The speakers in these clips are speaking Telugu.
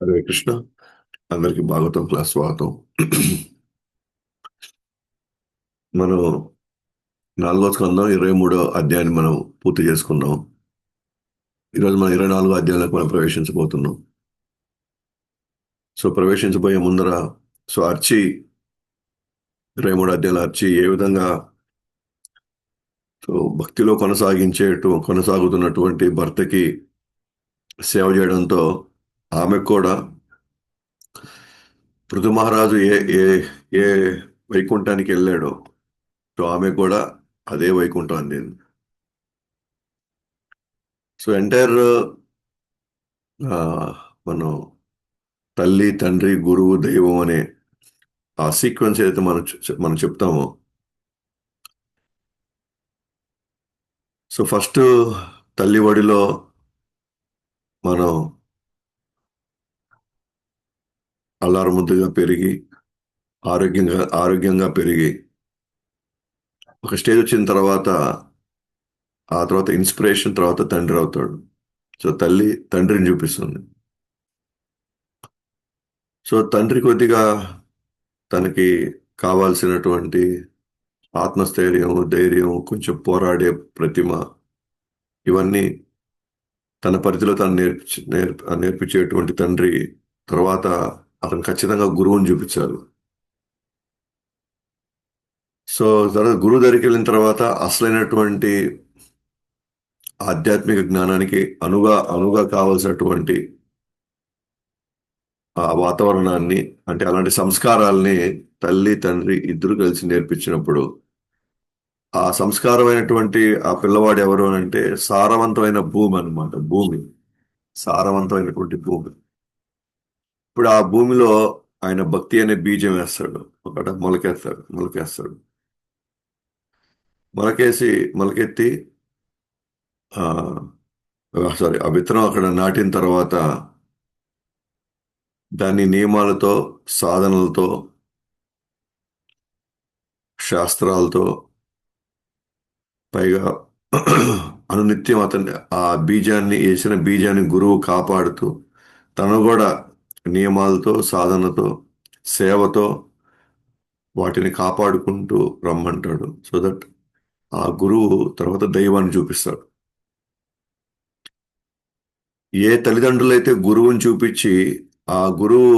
హరే కృష్ణ. అందరికి భాగవతం క్లాస్ స్వాగతం. మనం 4వ స్కందం 23వ అధ్యాయాన్ని మనం పూర్తి చేసుకున్నాం. ఈరోజు మనం 24వ అధ్యాయంలోకి మనం ప్రవేశించబోతున్నాం. ప్రవేశించబోయే ముందర అర్చి 23వ అధ్యాయంలో అర్చి ఏ విధంగా భక్తిలో కొనసాగుతున్నటువంటి భర్తకి సేవ చేయడంతో ఆమె కూడా పృథు మహారాజు ఏ ఏ ఏ వైకుంఠానికి వెళ్ళాడో ఆమె కూడా అదే వైకుంఠం అందింది. ఎంటైర్ మనం తల్లి, తండ్రి, గురువు, దైవం అనే ఆ సీక్వెన్స్ ఏదైతే మనం చెప్తామో, ఫస్ట్ తల్లి ఒడిలో మనం అల్లారు ముద్దుగా పెరిగి ఆరోగ్యంగా పెరిగి ఒక స్టేజ్ వచ్చిన తర్వాత ఆ తర్వాత ఇన్స్పిరేషన్ తర్వాత తండ్రి అవుతాడు. తల్లి తండ్రిని చూపిస్తుంది. తండ్రి కొద్దిగా తనకి కావాల్సినటువంటి ఆత్మస్థైర్యం, ధైర్యం, కొంచెం పోరాడే ప్రతిమ, ఇవన్నీ తన పరిధిలో తను నేర్పించేటువంటి తండ్రి తర్వాత అతను ఖచ్చితంగా గురువుని చూపించాలి. తర్వాత గురువు దగ్గరికి వెళ్ళిన తర్వాత అసలైనటువంటి ఆధ్యాత్మిక జ్ఞానానికి అనుగా కావలసినటువంటి ఆ వాతావరణాన్ని, అంటే అలాంటి సంస్కారాల్ని తల్లి, తండ్రి ఇద్దరు కలిసి నేర్పించినప్పుడు ఆ సంస్కారమైనటువంటి ఆ పిల్లవాడు ఎవరు అంటే సారవంతమైన భూమి అన్నమాట. సారవంతమైనటువంటి భూమి. ఇప్పుడు ఆ భూమిలో ఆయన భక్తి అనే బీజం వేస్తాడు. మొలకేస్తాడు. మొలకెత్తి ఆ విత్తనం అక్కడ నాటిన తర్వాత దాన్ని నియమాలతో, సాధనలతో, శాస్త్రాలతో, పైగా అనునిత్యం అతన్ని ఆ వేసిన బీజాన్ని గురువు కాపాడుతూ తను కూడా నియమాలతో, సాధనతో, సేవతో వాటిని కాపాడుకుంటూ రమ్మంటాడు. దట్ ఆ గురువు తర్వాత దైవాన్ని చూపిస్తాడు. ఏ తల్లిదండ్రులైతే గురువుని చూపించి ఆ గురువు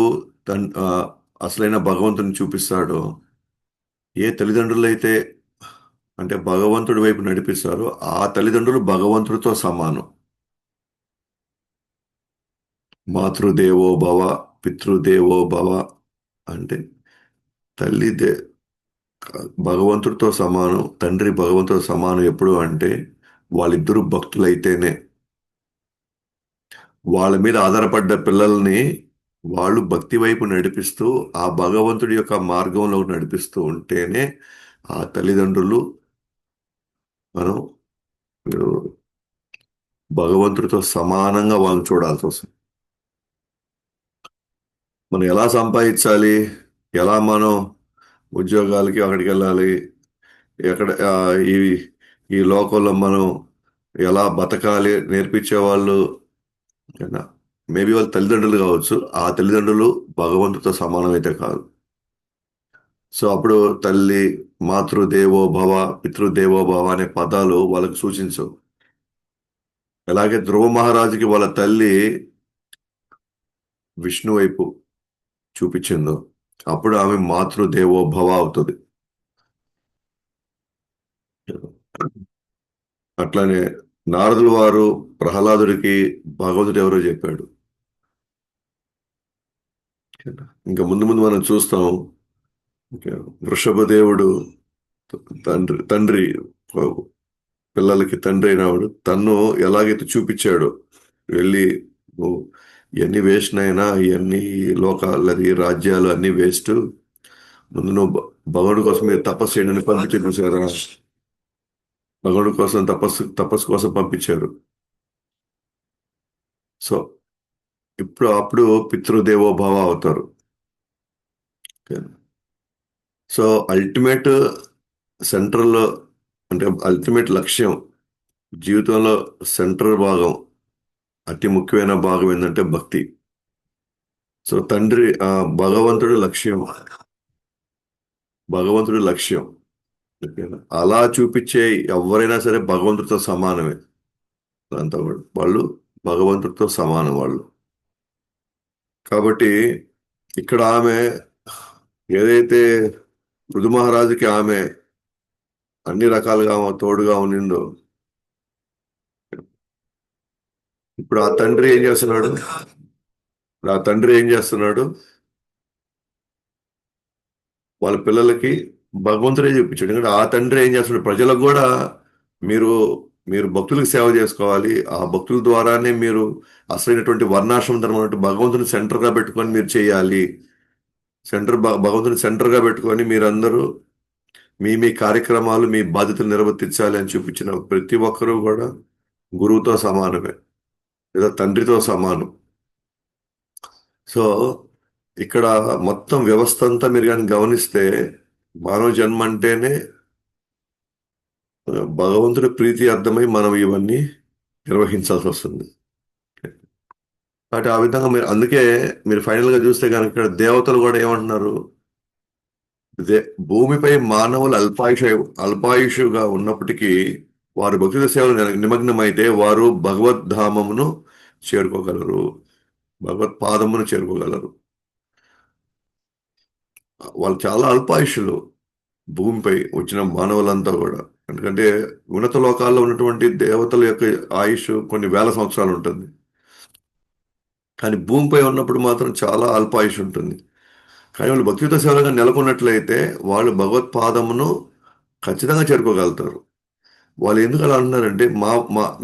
అసలైన భగవంతుని చూపిస్తాడో, ఏ తల్లిదండ్రులైతే అంటే భగవంతుడి వైపు నడిపిస్తారో ఆ తల్లిదండ్రులు భగవంతుడితో సమానం. మాతృదేవో భవ, పితృదేవో భవ అంటే తల్లి భగవంతుడితో సమానం, తండ్రి భగవంతుడితో సమానం. ఎప్పుడు అంటే వాళ్ళిద్దరూ భక్తులైతేనే. వాళ్ళ మీద ఆధారపడ్డ పిల్లల్ని వాళ్ళు భక్తి వైపు నడిపిస్తూ ఆ భగవంతుడి యొక్క మార్గంలో నడిపిస్తూ ఉంటేనే ఆ తల్లిదండ్రులు మనం భగవంతుడితో సమానంగా వాళ్ళని చూడాల్సి వస్తుంది. మనం ఎలా సంపాదించాలి, ఎలా మనం ఉద్యోగాలకి అక్కడికి వెళ్ళాలి, ఎక్కడ ఈ ఈ లోకంలో మనం ఎలా బతకాలి నేర్పించే వాళ్ళు మేబీ వాళ్ళ తల్లిదండ్రులు కావచ్చు. ఆ తల్లిదండ్రులు భగవంతుడితో సమానమైతే కాదు. అప్పుడు తల్లి, మాతృదేవో భవ, పితృదేవో భవ అనే పదాలు వాళ్ళకి సూచించవు. అలాగే ధ్రువ మహారాజుకి వాళ్ళ తల్లి విష్ణు వైపు చూపించిందో అప్పుడు ఆమె మాతృదేవో భవ అవుతుంది. అట్లానే నారదుల వారు ప్రహ్లాదుడికి భగవంతుడు ఎవరో చెప్పాడు. ఇంకా ముందు ముందు మనం చూస్తాం. వృషభదేవుడు తండ్రి పిల్లలకి తండ్రి అయినవాడు తన్ను ఎలాగైతే చూపించాడో, వెళ్ళి ఇవన్నీ వేస్ట్ అయినా ఇవన్నీ లోకాలు, ఈ రాజ్యాలు అన్ని వేస్ట్, ముందు నువ్వు భగవానుడి కోసం మీరు తపస్సు చేయడానికి పంపించారు కదా. భగవానుడి కోసం తపస్సు కోసం పంపించారు. అప్పుడు పితృదేవోభవ అవుతారు. అల్టిమేట్ సెంట్రల్ అంటే అల్టిమేట్ లక్ష్యం జీవితంలో సెంట్రల్ భాగం, అతి ముఖ్యమైన భాగం ఏంటంటే భక్తి. సో తండ్రి భగవంతుడి లక్ష్యం, భగవంతుడి లక్ష్యం. ఓకేనా? అలా చూపించే ఎవరైనా సరే భగవంతుడితో సమానమే. అంతా వాళ్ళు భగవంతుడితో సమానం వాళ్ళు. కాబట్టి ఇక్కడ ఆమె ఏదైతే పృథు మహారాజుకి ఆమె అన్ని రకాలుగా ఆమె తోడుగా ఉండిందో, ఇప్పుడు ఆ తండ్రి ఏం చేస్తున్నాడు? ఇప్పుడు ఆ తండ్రి ఏం చేస్తున్నాడు? వాళ్ళ పిల్లలకి భగవంతుడే చూపించాడు. ఎందుకంటే ఆ తండ్రి ఏం చేస్తున్నాడు? ప్రజలకు కూడా మీరు మీరు భక్తులకు సేవ చేసుకోవాలి, ఆ భక్తుల ద్వారానే మీరు అసలైనటువంటి వర్ణాశ్రమ ధర్మం అంటే భగవంతుని సెంటర్గా పెట్టుకొని మీరు చేయాలి. భగవంతుని సెంటర్గా పెట్టుకొని మీరందరూ మీ మీ కార్యక్రమాలు మీ బాధ్యతలు నిర్వర్తించాలి అని చూపించిన ప్రతి ఒక్కరూ కూడా గురువుతో సమానమే, లేదా తండ్రితో సమానం. సో ఇక్కడ మొత్తం వ్యవస్థ అంతా మీరు కానీ గమనిస్తే మానవ జన్మ అంటేనే భగవంతుడి ప్రీతి అర్థమై మనం ఇవన్నీ నిర్వహించాల్సి వస్తుంది. కాబట్టి ఆ విధంగా మీరు అందుకే మీరు ఫైనల్ గా చూస్తే కనుక ఇక్కడ దేవతలు కూడా ఏమంటున్నారు? భూమిపై మానవులు అల్పాయుషుగా ఉన్నప్పటికీ వారు భక్తుల సేవలు నిమగ్నమైతే వారు భగవద్ధామమును చేరుకోగలరు, భగవత్ పాదమును చేరుకోగలరు. వాళ్ళు చాలా అల్పాయుషులు భూమిపై వచ్చిన మానవులంతా కూడా. ఎందుకంటే ఉన్నత లోకాల్లో ఉన్నటువంటి దేవతల యొక్క ఆయుష్ కొన్ని వేల సంవత్సరాలు ఉంటుంది, కానీ భూమిపై ఉన్నప్పుడు మాత్రం చాలా అల్పాయుష్ ఉంటుంది. కానీ వాళ్ళు భక్తియుత సేవలుగా నెలకొన్నట్లయితే వాళ్ళు భగవత్పాదమును ఖచ్చితంగా చేరుకోగలుగుతారు. వాళ్ళు ఎందుకు అలా అంటున్నారంటే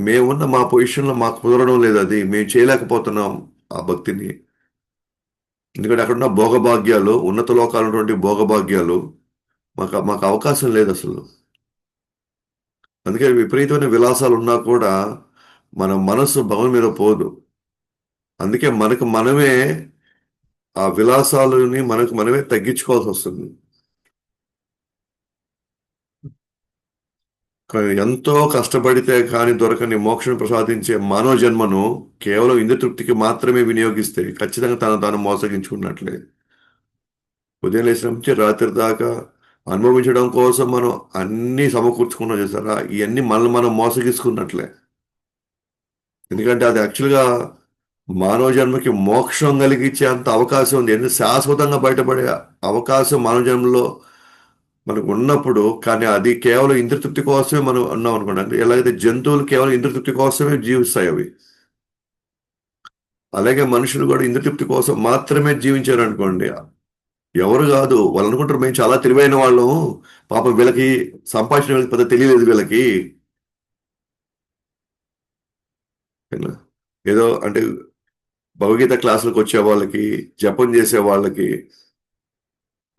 మేమున్న మా పొజిషన్లో మాకు కుదరడం లేదు, అది మేము చేయలేకపోతున్నాం ఆ భక్తిని. ఎందుకంటే అక్కడున్న భోగభాగ్యాలు, ఉన్నత లోకాలు ఉన్నటువంటి భోగభాగ్యాలు మాకు మాకు అవకాశం లేదు అసలు. అందుకే విపరీతమైన విలాసాలు ఉన్నా కూడా మన మనసు భగవన్ మీద పోదు. అందుకే మనకు మనమే ఆ విలాసాలని మనకు మనమే తగ్గించుకోవాల్సి వస్తుంది. కానీ ఎంతో కష్టపడితే కానీ దొరకని మోక్షం ప్రసాదించే మానవ జన్మను కేవలం ఇంద్రతృప్తికి మాత్రమే వినియోగిస్తే ఖచ్చితంగా తాను మోసగించుకున్నట్లే. ఉదయం లేచిన నుంచి రాత్రి దాకా అనుభవించడం కోసం మనం అన్ని సమకూర్చుకున్నాం చేస్తారా, ఇవన్నీ మనల్ని మనం మోసగించుకున్నట్లే. ఎందుకంటే అది యాక్చువల్గా మానవ జన్మకి మోక్షం కలిగించే అంత అవకాశం ఉంది, ఎందుకంటే శాశ్వతంగా బయటపడే అవకాశం మానవ జన్మలో మనకు ఉన్నప్పుడు. కానీ అది కేవలం ఇంద్రతృప్తి కోసమే మనం ఉన్నాం అనుకోండి. ఎలాగైతే జంతువులు కేవలం ఇంద్రతృప్తి కోసమే జీవిస్తాయి అవి, అలాగే మనుషులు కూడా ఇంద్రతృప్తి కోసం మాత్రమే జీవించారు అనుకోండి. ఎవరు కాదు వాళ్ళు అనుకుంటారు మేము చాలా తెలివైన వాళ్ళం, పాపం వీళ్ళకి సంపాదించిన వీళ్ళకి పెద్ద తెలియలేదు వీళ్ళకి. ఏదో అంటే భగవద్గీత క్లాసులకు వచ్చే వాళ్ళకి, జపం చేసే వాళ్ళకి,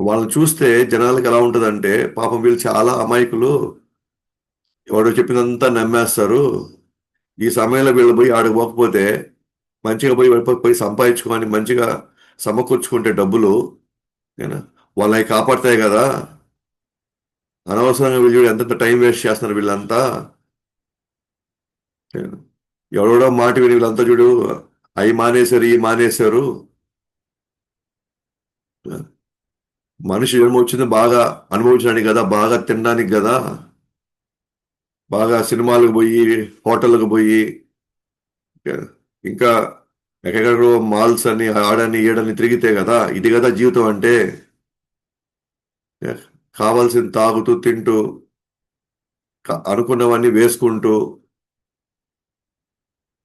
వాళ్ళని చూస్తే జనాలకు ఎలా ఉంటుందంటే పాపం వీళ్ళు చాలా అమాయకులు, ఎవడో చెప్పినంతా నమ్మేస్తారు, ఈ సమయంలో వీళ్ళు పోయి ఆడికి పోకపోతే మంచిగా పోయి సంపాదించుకొని మంచిగా సమకూర్చుకుంటే డబ్బులు వాళ్ళని కాపాడతాయి కదా, అనవసరంగా వీళ్ళు ఎంత టైం వేస్ట్ చేస్తున్నారు వీళ్ళంతా. ఎవడో మాట విని వీళ్ళంతా చూడు అవి మానేశారు ఈ మానేశారు. మనిషి జన్మ వచ్చింది బాగా అనుభవించడానికి కదా, బాగా తినడానికి కదా, బాగా సినిమాలకు పోయి హోటళ్ళకు పోయి ఇంకా ఎక్కడెక్కడో మాల్స్ అని ఆడని ఈడని తిరిగితే కదా, ఇది కదా జీవితం అంటే. కావాల్సింది తాగుతూ తింటూ అనుకున్నవన్నీ వేసుకుంటూ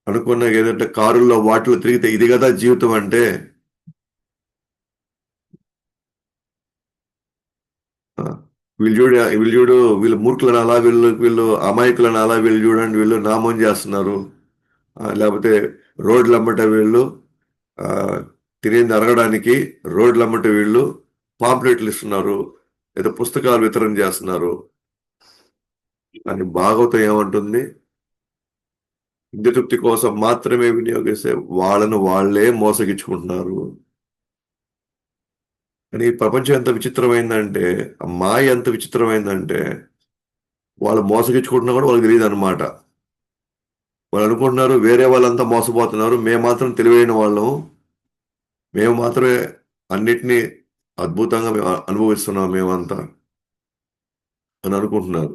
అనుకున్న ఏదంటే కారుల్లో వాటిలో తిరిగితే ఇది కదా జీవితం అంటే. వీళ్ళు మూర్ఖులను అలా, వీళ్ళు అమాయకులను అలా, వీళ్ళు చూడండి వీళ్ళు నామం చేస్తున్నారు, లేకపోతే రోడ్లు అమ్మట వీళ్ళు తినేది అరగడానికి రోడ్లు అమ్మట వీళ్ళు పాంప్లెట్లు ఇస్తున్నారు, ఏదో పుస్తకాలు వితరణ చేస్తున్నారు అని. భాగవతం ఏమంటుంది? ఇంద్రతృప్తి కోసం మాత్రమే వినియోగిస్తే వాళ్ళను వాళ్లే మోసగించుకుంటున్నారు. కానీ ప్రపంచం ఎంత విచిత్రమైందంటే, మాయ ఎంత విచిత్రమైందంటే వాళ్ళు మోసగించుకుంటున్నా కూడా వాళ్ళకి తెలియదు అనమాట. వాళ్ళు అనుకుంటున్నారు వేరే వాళ్ళంతా మోసపోతున్నారు, మేము మాత్రం తెలివైన వాళ్ళం, మేము మాత్రమే అన్నిటినీ అద్భుతంగా మేము అనుభవిస్తున్నాం మేమంతా అని అనుకుంటున్నారు.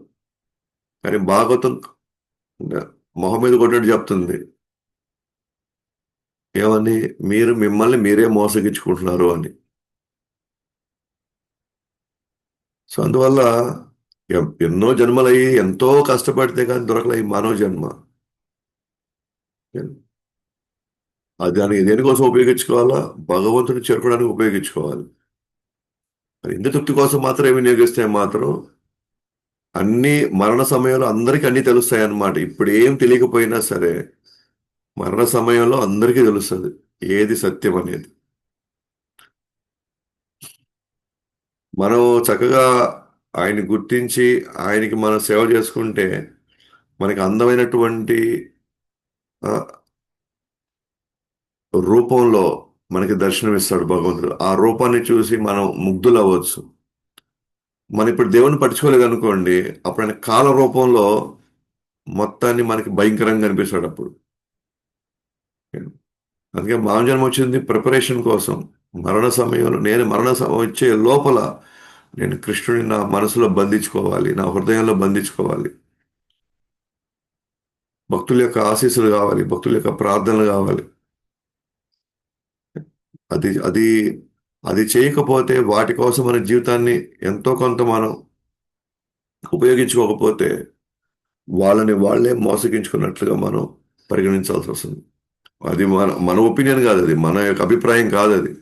కానీ భాగవతం మొహం మీద కొట్టినట్టు చెప్తుంది. ఏమని? మీరు మిమ్మల్ని మీరే మోసగించుకుంటున్నారు అని. సో అందువల్ల ఎన్నో జన్మలయ్యి ఎంతో కష్టపడితే కానీ దొరకలే ఈ మానవ జన్మ. అది దానికి దేనికోసం ఉపయోగించుకోవాలా? భగవంతుని చేరుకోవడానికి ఉపయోగించుకోవాలి. మరి ఇంద్రియ తృప్తి కోసం మాత్రం వినియోగిస్తే మాత్రం అన్ని మరణ సమయంలో అందరికీ అన్ని తెలుస్తాయి అన్నమాట. ఇప్పుడు ఏం తెలియకపోయినా సరే మరణ సమయంలో అందరికీ తెలుస్తుంది ఏది సత్యం అనేది. మనం చక్కగా ఆయన్ని గుర్తించి ఆయనకి మనం సేవ చేసుకుంటే మనకి అందమైనటువంటి ఆ, రూపంలో మనకి దర్శనమిస్తాడు భగవంతుడు. ఆ రూపాన్ని చూసి మనం ముగ్ధులవ్వచ్చు. మనం ఇప్పుడు దేవుణ్ణి పట్టించుకోలేదు అనుకోండి, అప్పుడు ఆయన కాల రూపంలో మొత్తాన్ని మనకి భయంకరంగా కనిపిస్తాడు అప్పుడు. అందుకే మానవ జన్మ వచ్చింది ప్రిపరేషన్ కోసం. మరణ సమయంలో నేను వచ్చే లోపల నేను కృష్ణుని నా మనసులో బంధించుకోవాలి, నా హృదయంలో బంధించుకోవాలి. భక్తుల యొక్క ఆశీస్సులు కావాలి, భక్తుల యొక్క ప్రార్థనలు కావాలి. అది అది అది చేయకపోతే వాటి కోసం మన జీవితాన్ని ఎంతో కొంత మనం ఉపయోగించుకోకపోతే వాళ్ళని వాళ్ళే మోసగించుకున్నట్లుగా మనం పరిగణించాల్సి వస్తుంది. అది మన మన ఒపీనియన్ కాదు, అది మన యొక్క అభిప్రాయం కాదు. అది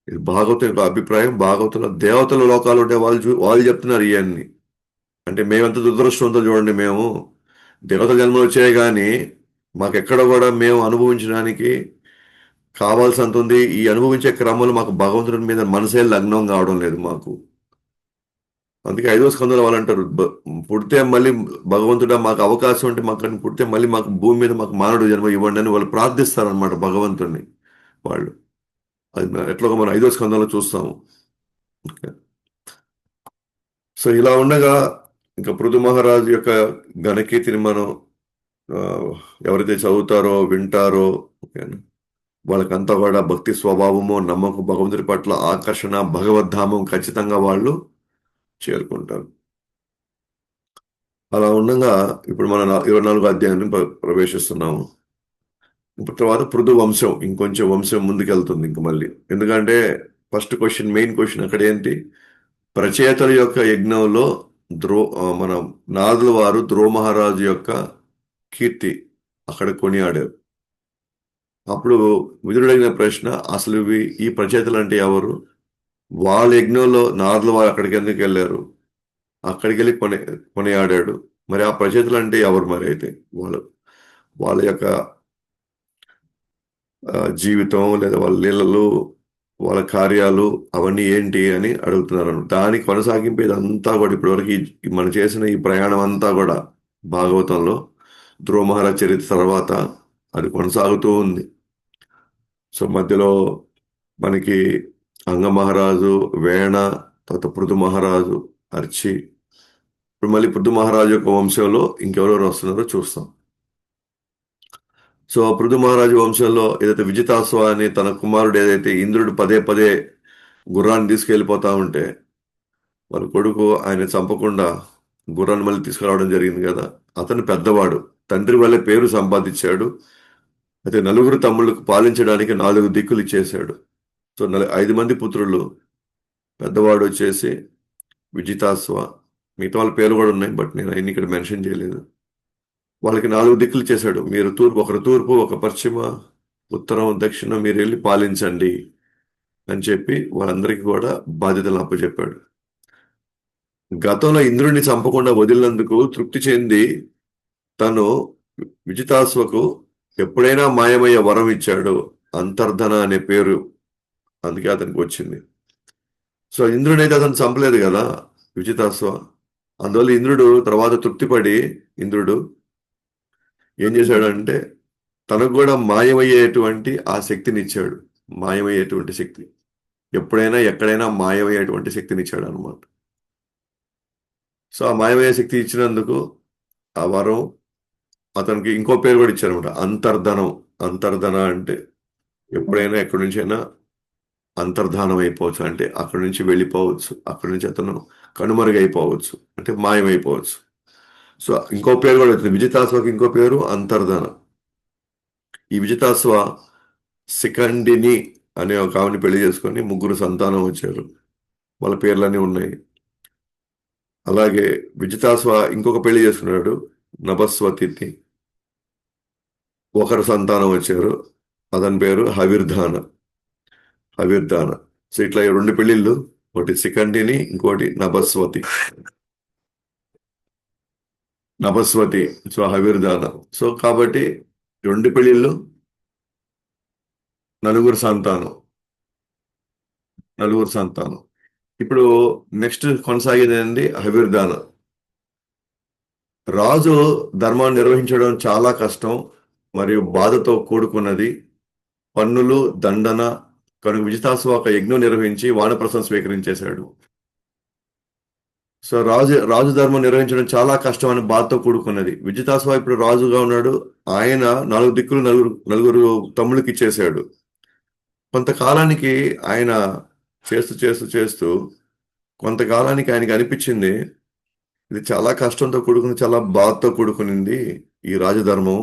ఇది భాగవతం యొక్క అభిప్రాయం. భాగవతంలో దేవతల లోకాలు ఉండే వాళ్ళు చెప్తున్నారు ఇవన్నీ. అంటే మేమెంత దురదృష్టంతో చూడండి, మేము దేవతల జన్మలు వచ్చాయి కానీ మాకెక్కడ కూడా మేము అనుభవించడానికి కావాల్సినంత ఉంది. ఈ అనుభవించే క్రమంలో మాకు భగవంతుడి మీద మనసే లగ్నం కావడం లేదు మాకు. అందుకే 5వ స్కందంలో వాళ్ళు అంటారు, పుడితే మళ్ళీ భగవంతుడా మాకు అవకాశం ఉంటే మాకు కానీ పుడితే మళ్ళీ మాకు భూమి మీద మాకు మానవుడు జన్మ ఇవ్వండి అని వాళ్ళు ప్రార్థిస్తారనమాట భగవంతుడిని వాళ్ళు. అది ఎట్లాగో మనం 5వ స్కందంలో చూస్తాము. ఓకే. సో ఇలా ఉండగా ఇంకా పృథు మహారాజు యొక్క ఘనకీర్తిని మనం ఆ, ఎవరైతే చదువుతారో వింటారో, ఓకేనా, వాళ్ళకంతా కూడా భక్తి స్వభావము, నమ్మకం, భగవంతుడి పట్ల ఆకర్షణ, భగవద్ధామం ఖచ్చితంగా వాళ్ళు చేరుకుంటారు. అలా ఉండగా ఇప్పుడు మన 24వ అధ్యాయాన్ని ప్రవేశిస్తున్నాము. ఇప్పుడు తర్వాత పృథు వంశం ఇంకొంచెం వంశం ముందుకెళ్తుంది ఇంక మళ్ళీ. ఎందుకంటే ఫస్ట్ క్వశ్చన్, మెయిన్ క్వశ్చన్ అక్కడ ఏంటి? ప్రచేతల యొక్క యజ్ఞంలో మన నాదుల వారు ధ్రువ మహారాజు యొక్క కీర్తి అక్కడ కొనియాడారు. అప్పుడు విదురుడైన ప్రశ్న, అసలు ఈ ప్రచేతలు అంటే ఎవరు? వాళ్ళ యజ్ఞంలో నారదుల వారు అక్కడికి ఎందుకు వెళ్ళారు? అక్కడికి వెళ్ళి కొనియాడాడు. మరి ఆ ప్రచేతలు అంటే ఎవరు? మరి అయితే వాళ్ళు వాళ్ళ యొక్క జీవితం లేదా వాళ్ళ లీలలు, వాళ్ళ కార్యాలు అవన్నీ ఏంటి అని అడుగుతున్నారు. దానికి కొనసాగింపు ఇదంతా కూడా ఇప్పటివరకు మనం చేసిన ఈ ప్రయాణం అంతా కూడా భాగవతంలో ధ్రువ మహారాజ్ చరిత్ర తర్వాత అది కొనసాగుతూ ఉంది. సో మధ్యలో మనకి అంగ మహారాజు, వేణ, తర్వాత పృథు మహారాజు, అర్చి, ఇప్పుడు మళ్ళీ పృథు మహారాజు యొక్క వంశంలో ఇంకెవరెవరు వస్తున్నారో చూస్తాం. సో పృథు మహారాజు వంశంలో ఏదైతే విజితాశ్వ అని తన కుమారుడు ఏదైతే ఇంద్రుడు పదే పదే గుర్రాన్ని తీసుకెళ్ళిపోతా ఉంటే వాళ్ళ కొడుకు ఆయన చంపకుండా గుర్రాన్ని మళ్ళీ తీసుకురావడం జరిగింది కదా. అతను పెద్దవాడు, తండ్రి వల్లే పేరు సంపాదించాడు. అయితే నలుగురు తమ్ముళ్ళకు పాలించడానికి 4 దిక్కులు ఇచ్చేశాడు. సో 5 మంది పుత్రులు. పెద్దవాడు వచ్చేసి విజితాశ్వ, మిగతా వాళ్ళ పేర్లు కూడా ఉన్నాయి, బట్ నేను అవన్నీ ఇక్కడ మెన్షన్ చేయలేదు. వాళ్ళకి 4 దిక్కులు చేశాడు. మీరు ఒకరు తూర్పు, ఒక పశ్చిమ, ఉత్తరం, దక్షిణం మీరు వెళ్ళి పాలించండి అని చెప్పి వాళ్ళందరికీ కూడా బాధ్యతలు అప్పచెప్పాడు. గతంలో ఇంద్రుడిని చంపకుండా వదిలినందుకు తృప్తి చెంది తను విజితాశ్వకు ఎప్పుడైనా మాయమయ్యే వరం ఇచ్చాడు, అంతర్ధన అనే పేరు, అందుకే అతనికి వచ్చింది. సో ఇంద్రుడైతే అతను చంపలేదు కదా విజితాశ్వ. అందువల్ల ఇంద్రుడు తర్వాత తృప్తిపడి ఇంద్రుడు ఏం చేశాడంటే తనకు కూడా మాయమయ్యేటువంటి ఆ శక్తిని ఇచ్చాడు. మాయమయ్యేటువంటి శక్తి, ఎప్పుడైనా ఎక్కడైనా మాయమయ్యేటువంటి శక్తిని ఇచ్చాడు అనమాట. సో ఆ మాయమయ్యే శక్తి ఇచ్చినందుకు ఆ వరం అతనికి ఇంకో పేరు కూడా ఇచ్చారనమాట, అంతర్ధనం. అంతర్ధన అంటే ఎప్పుడైనా ఎక్కడి నుంచైనా అంతర్ధానం అయిపోవచ్చు, అంటే అక్కడి నుంచి వెళ్ళిపోవచ్చు, అక్కడి నుంచి అతను కనుమరుగైపోవచ్చు, అంటే మాయమైపోవచ్చు. సో ఇంకో పేరు కూడా వచ్చింది, విజితాశ్వకి ఇంకో పేరు అంతర్ధాన. ఈ విజితాశ్వ శిఖండిని అనే ఒక ఆవిడని పెళ్లి చేసుకొని ముగ్గురు సంతానం వచ్చారు, వాళ్ళ పేర్లన్నీ ఉన్నాయి. అలాగే విజితాశ్వ ఇంకొక పెళ్లి చేసుకున్నాడు, నభస్వతిని, ఒకరు సంతానం వచ్చారు, అతని పేరు హవిర్ధాన. సో ఇట్లా ఈ రెండు పెళ్లిళ్ళు, ఒకటి శిఖండిని, ఇంకోటి నభస్వతి, సో హవిర్ధాన. సో కాబట్టి రెండు పెళ్లిళ్ళు, నలుగురు సంతానం, నలుగురు సంతానం. ఇప్పుడు నెక్స్ట్ కొనసాగేది ఏంటి, హవిర్ధాన. రాజు ధర్మాన్ని నిర్వహించడం చాలా కష్టం మరియు బాధతో కూడుకున్నది. పన్నులు, దండన, కనుక విజితాసు ఒక యజ్ఞం నిర్వహించి వానప్రస్థం స్వీకరించేశాడు. సో రాజు ధర్మం నిర్వహించడం చాలా కష్టం అని బాధతో కూడుకున్నది. విజితాసు ఇప్పుడు రాజుగా ఉన్నాడు, ఆయన నాలుగు దిక్కులు నలుగురు నలుగురు తమ్ముళ్ళకి ఇచ్చేశాడు. కొంతకాలానికి ఆయన చేస్తూ చేస్తూ చేస్తూ కొంతకాలానికి ఆయనకి అనిపించింది, ఇది చాలా కష్టంతో కూడుకుని, చాలా బాధతో కూడుకునింది ఈ రాజధర్మం.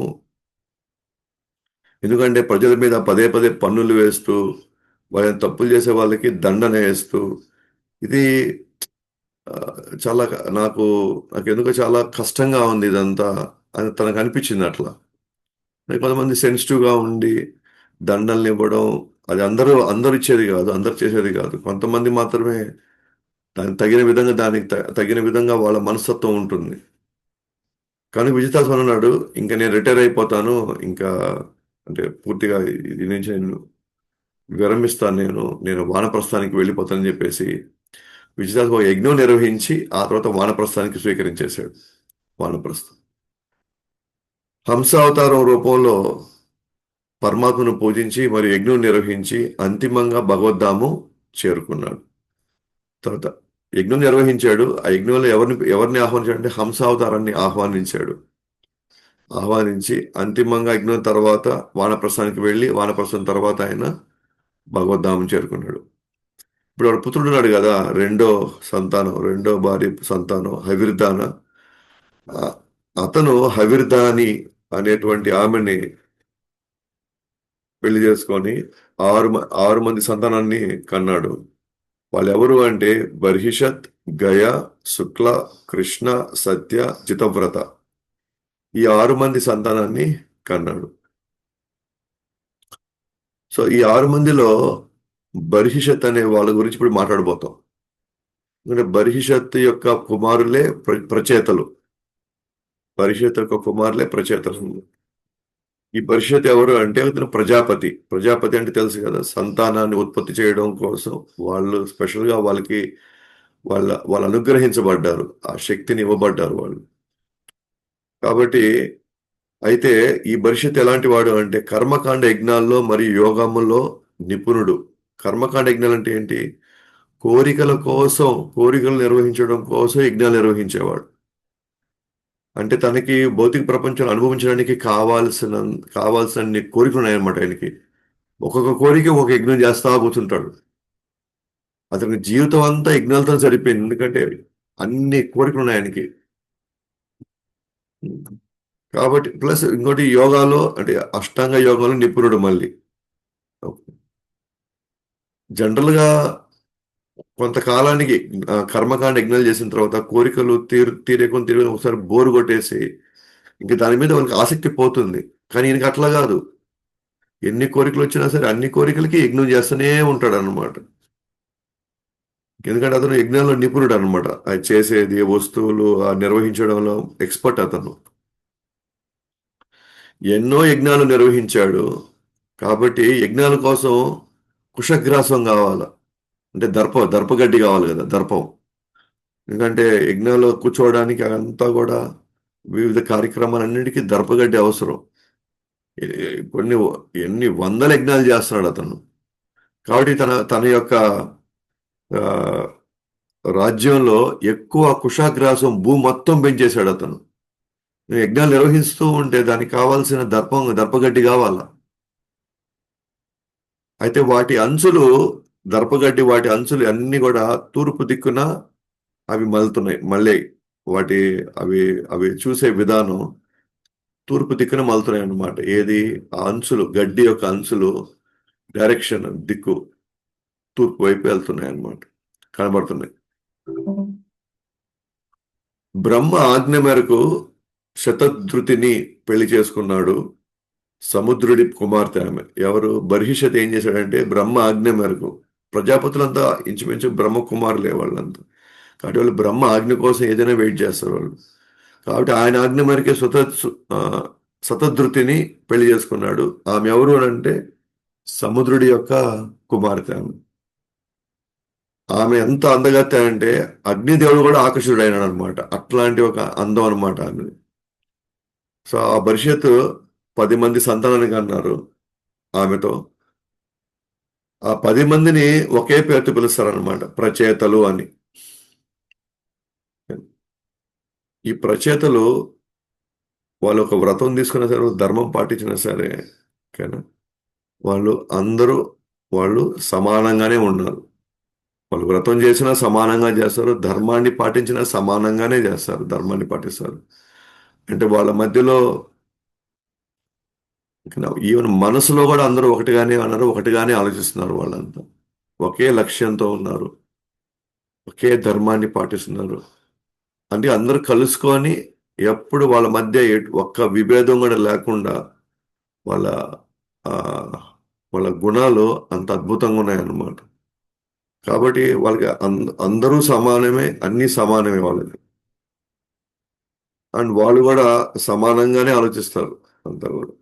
ఎందుకంటే ప్రజల మీద పదే పదే పన్నులు వేస్తూ, వాళ్ళని తప్పులు చేసే వాళ్ళకి దండన వేస్తూ, ఇది ఆ, చాలా నాకు ఎందుకో చాలా కష్టంగా ఉంది ఇదంతా అని తనకు అనిపించింది అట్లా. మరి కొంతమంది సెన్సిటివ్గా ఉండి దండల్ని ఇవ్వడం, అది అందరూ ఇచ్చేది కాదు, అందరు చేసేది కాదు, కొంతమంది మాత్రమే దానికి తగిన విధంగా, దానికి తగిన విధంగా వాళ్ళ మనస్తత్వం ఉంటుంది. కానీ విజితాస్ అన్నాడు, ఇంకా నేను రిటైర్ అయిపోతాను, ఇంకా అంటే పూర్తిగా ఇది నుంచి నేను విరమిస్తాను, నేను వానప్రస్థానికి వెళ్ళిపోతానని చెప్పేసి విజితాస్ ఒక యజ్ఞం నిర్వహించి ఆ తర్వాత వానప్రస్థానికి స్వీకరించేశాడు. వానప్రస్థం హంసావతారం రూపంలో పరమాత్మను పూజించి మరియు యజ్ఞం నిర్వహించి అంతిమంగా భగవద్ధామం చేరుకున్నాడు. తర్వాత యజ్ఞం నిర్వహించాడు, ఆ యజ్ఞంలో ఎవరిని ఆహ్వానించాడు అంటే హంసావతారాన్ని ఆహ్వానించి అంతిమంగా యజ్ఞం తర్వాత వానప్రస్థానికి వెళ్ళి వానప్రస్థం తర్వాత ఆయన భగవద్ధామం చేరుకున్నాడు. ఇప్పుడు వాడు పుత్రుడు ఉన్నాడు కదా, రెండో భార్య సంతానం హవిర్దాన. ఆ- అతను హవిర్దాని అనేటువంటి ఆమెని పెళ్లి చేసుకొని ఆరు మంది సంతానాన్ని కన్నాడు. వాళ్ళు ఎవరు అంటే బర్హిషత్, గయ, శుక్ల, కృష్ణ, సత్య, జితవ్రత. ఈ 6 మంది సంతానాన్ని కన్నాడు. సో ఈ 6 మందిలో బర్హిషత్ అనే వాళ్ళ గురించి ఇప్పుడు మాట్లాడబోతాం. ఎందుకంటే బర్హిషత్ యొక్క కుమారులే ప్రచేతలు. బర్హిషత్ యొక్క కుమారులే ప్రచేతలు. ఈ బర్హిషత్ ఎవరు అంటే అతను ప్రజాపతి అంటే తెలుసు కదా, సంతానాన్ని ఉత్పత్తి చేయడం కోసం వాళ్ళు స్పెషల్గా వాళ్ళు అనుగ్రహించబడ్డారు, ఆ శక్తిని ఇవ్వబడ్డారు వాళ్ళు. కాబట్టి అయితే ఈ భవిష్యత్ ఎలాంటి వాడు అంటే కర్మకాండ యజ్ఞాల్లో మరియు యోగములో నిపుణుడు. కర్మకాండ యజ్ఞాలు అంటే ఏంటి, కోరికలు నిర్వహించడం కోసం యజ్ఞాలు నిర్వహించేవాడు. అంటే తనకి భౌతిక ప్రపంచం అనుభవించడానికి కావాల్సిన కోరికలు ఉన్నాయన్నమాట ఆయనకి. ఒక్కొక్క కోరిక ఒక యజ్ఞం చేస్తా కూర్చుంటాడు. అతనికి జీవితం అంతా యజ్ఞాలతో సరిపోయింది, ఎందుకంటే అన్ని కోరికలు ఉన్నాయి ఆయనకి. కాబట్టి ప్లస్ ఇంకోటి యోగాలో అంటే అష్టాంగ యోగంలో నిపుణుడు మళ్ళీ. జనరల్గా కొంతకాలానికి కర్మకాండ యజ్ఞాలు చేసిన తర్వాత కోరికలు తీరేకొని ఒకసారి బోరు కొట్టేసి ఇంక దాని మీద వాళ్ళకి ఆసక్తి పోతుంది. కానీ ఈయనకి అట్లా కాదు, ఎన్ని కోరికలు వచ్చినా సరే అన్ని కోరికలకి యజ్ఞం చేస్తూనే ఉంటాడు అనమాట. ఎందుకంటే అతను యజ్ఞంలో నిపుణుడు అనమాట, అది చేసేది వస్తువులు నిర్వహించడంలో ఎక్స్పర్ట్ అతను. ఎన్నో యజ్ఞాలు నిర్వహించాడు. కాబట్టి యజ్ఞాల కోసం కుశగ్రాసం కావాలి, అంటే దర్పగడ్డి కావాలి కదా, దర్పం. ఎందుకంటే యజ్ఞంలో కూర్చోవడానికి అదంతా కూడా వివిధ కార్యక్రమాలన్నిటికీ దర్పగడ్డి అవసరం. కొన్ని ఎన్ని వందల యజ్ఞాలు చేస్తున్నాడు అతను. కాబట్టి తన తన యొక్క ఆ, రాజ్యంలో ఎక్కువ కుశాగ్రాసం భూమి మొత్తం పెంచేశాడు అతను. యజ్ఞాలు నిర్వహిస్తూ ఉంటే దానికి కావాల్సిన దర్పగడ్డి కావాలా. అయితే వాటి అంచులు, దర్పగడ్డి వాటి అంచులు అన్ని కూడా తూర్పు దిక్కున అవి మలుతున్నాయి, మళ్ళీ వాటి అవి అవి చూసే విధానం తూర్పు దిక్కున మలుతున్నాయి అన్నమాట. ఏది? ఆ అంచులు, గడ్డి యొక్క అంచులు డైరెక్షన్, దిక్కు తూర్పు వైపు వెళ్తున్నాయి అన్నమాట, కనబడుతున్నాయి. బ్రహ్మ ఆజ్ఞ మేరకు శతధృతిని పెళ్లి చేసుకున్నాడు. సముద్రుడి కుమార్తె ఆమె. ఎవరు? బర్హిషత్ ఏం చేశాడంటే బ్రహ్మ ఆజ్ఞ మేరకు, ప్రజాపతులంతా ఇంచుమించు బ్రహ్మ కుమారులే వాళ్ళంతా, కాబట్టి వాళ్ళు బ్రహ్మ ఆజ్ఞ కోసం ఏదైనా వెయిట్ చేస్తారు వాళ్ళు. కాబట్టి ఆయన ఆజ్ఞ మేరకే ఆ, శతధృతిని పెళ్లి చేసుకున్నాడు. ఆమె ఎవరు అని అంటే సముద్రుడి యొక్క కుమార్తె ఆమె. ఆమె ఎంత అందగత్తె అంటే అగ్నిదేవుడు కూడా ఆకర్షితుడు అయినాడు అనమాట. అట్లాంటి ఒక అందం అనమాట ఆమె. సో ఆ భవిష్యత్తు 10 మంది సంతానానికి అన్నారు ఆమెతో. ఆ 10 మందిని ఒకే పేరుతో పిలుస్తారనమాట, ప్రచేతలు అని. ఈ ప్రచేతలు వాళ్ళు ఒక వ్రతం తీసుకున్నా సరే, ధర్మం పాటించినా సరే, ఓకేనా, వాళ్ళు అందరూ వాళ్ళు సమానంగానే ఉన్నారు. వాళ్ళు వ్రతం చేసినా సమానంగా చేస్తారు, ధర్మాన్ని పాటించినా సమానంగానే చేస్తారు, ధర్మాన్ని పాటిస్తారు. అంటే వాళ్ళ మధ్యలో ఈవెన్ మనసులో కూడా అందరూ ఒకటిగానే అన్నారు, ఒకటిగానే ఆలోచిస్తున్నారు. వాళ్ళంతా ఒకే లక్ష్యంతో ఉన్నారు, ఒకే ధర్మాన్ని పాటిస్తున్నారు. అంటే అందరూ కలుసుకొని ఎప్పుడు వాళ్ళ మధ్య ఒక్క విభేదం కూడా లేకుండా వాళ్ళ ఆ, వాళ్ళ గుణాలు అంత అద్భుతంగా ఉన్నాయన్నమాట. కాబట్టి వాళ్ళకి అందరూ సమానమే, అన్ని సమానమే వాళ్ళకి. అండ్ వాళ్ళు కూడా సమానంగానే ఆలోచిస్తారు అంతా కూడా.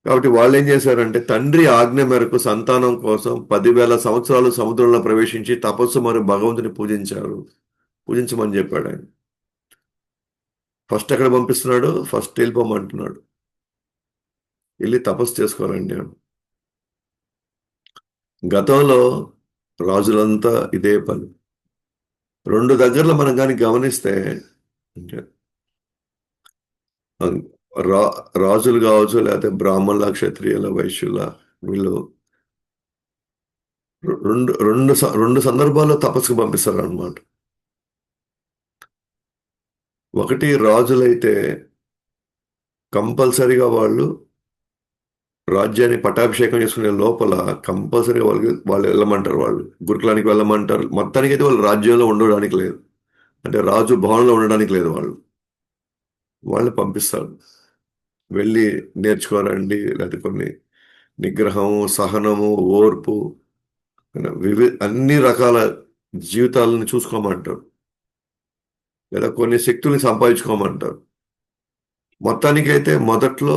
కాబట్టి వాళ్ళు ఏం చేశారంటే తండ్రి ఆజ్ఞ మేరకు సంతానం కోసం 10,000 సంవత్సరాలు సముద్రంలో ప్రవేశించి తపస్సు మరియు భగవంతుని పూజించారు. పూజించమని చెప్పాడు ఆయన. ఫస్ట్ ఎక్కడ పంపిస్తున్నాడు? ఫస్ట్ వెళ్ళిపోమంటున్నాడు, వెళ్ళి తపస్సు చేసుకోవాలండి అని. గతంలో రాజులంతా ఇదే పని. 2 దగ్గరలో మనం కానీ గమనిస్తే, అంటే రా రాజులు కావచ్చు, లేకపోతే బ్రాహ్మణుల, క్షత్రియుల, వైశ్యుల, వీళ్ళు రెండు సందర్భాల్లో తపస్సుకు పంపిస్తారు అనమాట. ఒకటి, రాజులైతే కంపల్సరీగా వాళ్ళు రాజ్యాన్ని పట్టాభిషేకం చేసుకునే లోపల కంపల్సరీగా వాళ్ళు వెళ్ళమంటారు. వాళ్ళు గురుకులానికి వెళ్ళమంటారు. మొత్తానికి అయితే వాళ్ళు రాజ్యంలో ఉండడానికి లేదు, అంటే రాజు భవనంలో ఉండడానికి లేదు. వాళ్ళు పంపిస్తారు, వెళ్ళి నేర్చుకోరండి, లేకపోతే కొన్ని నిగ్రహము, సహనము, ఓర్పు, అన్ని రకాల జీవితాలను చూసుకోమంటారు, లేదా కొన్ని శక్తుల్ని సంపాదించుకోమంటారు. మొత్తానికైతే మొదట్లో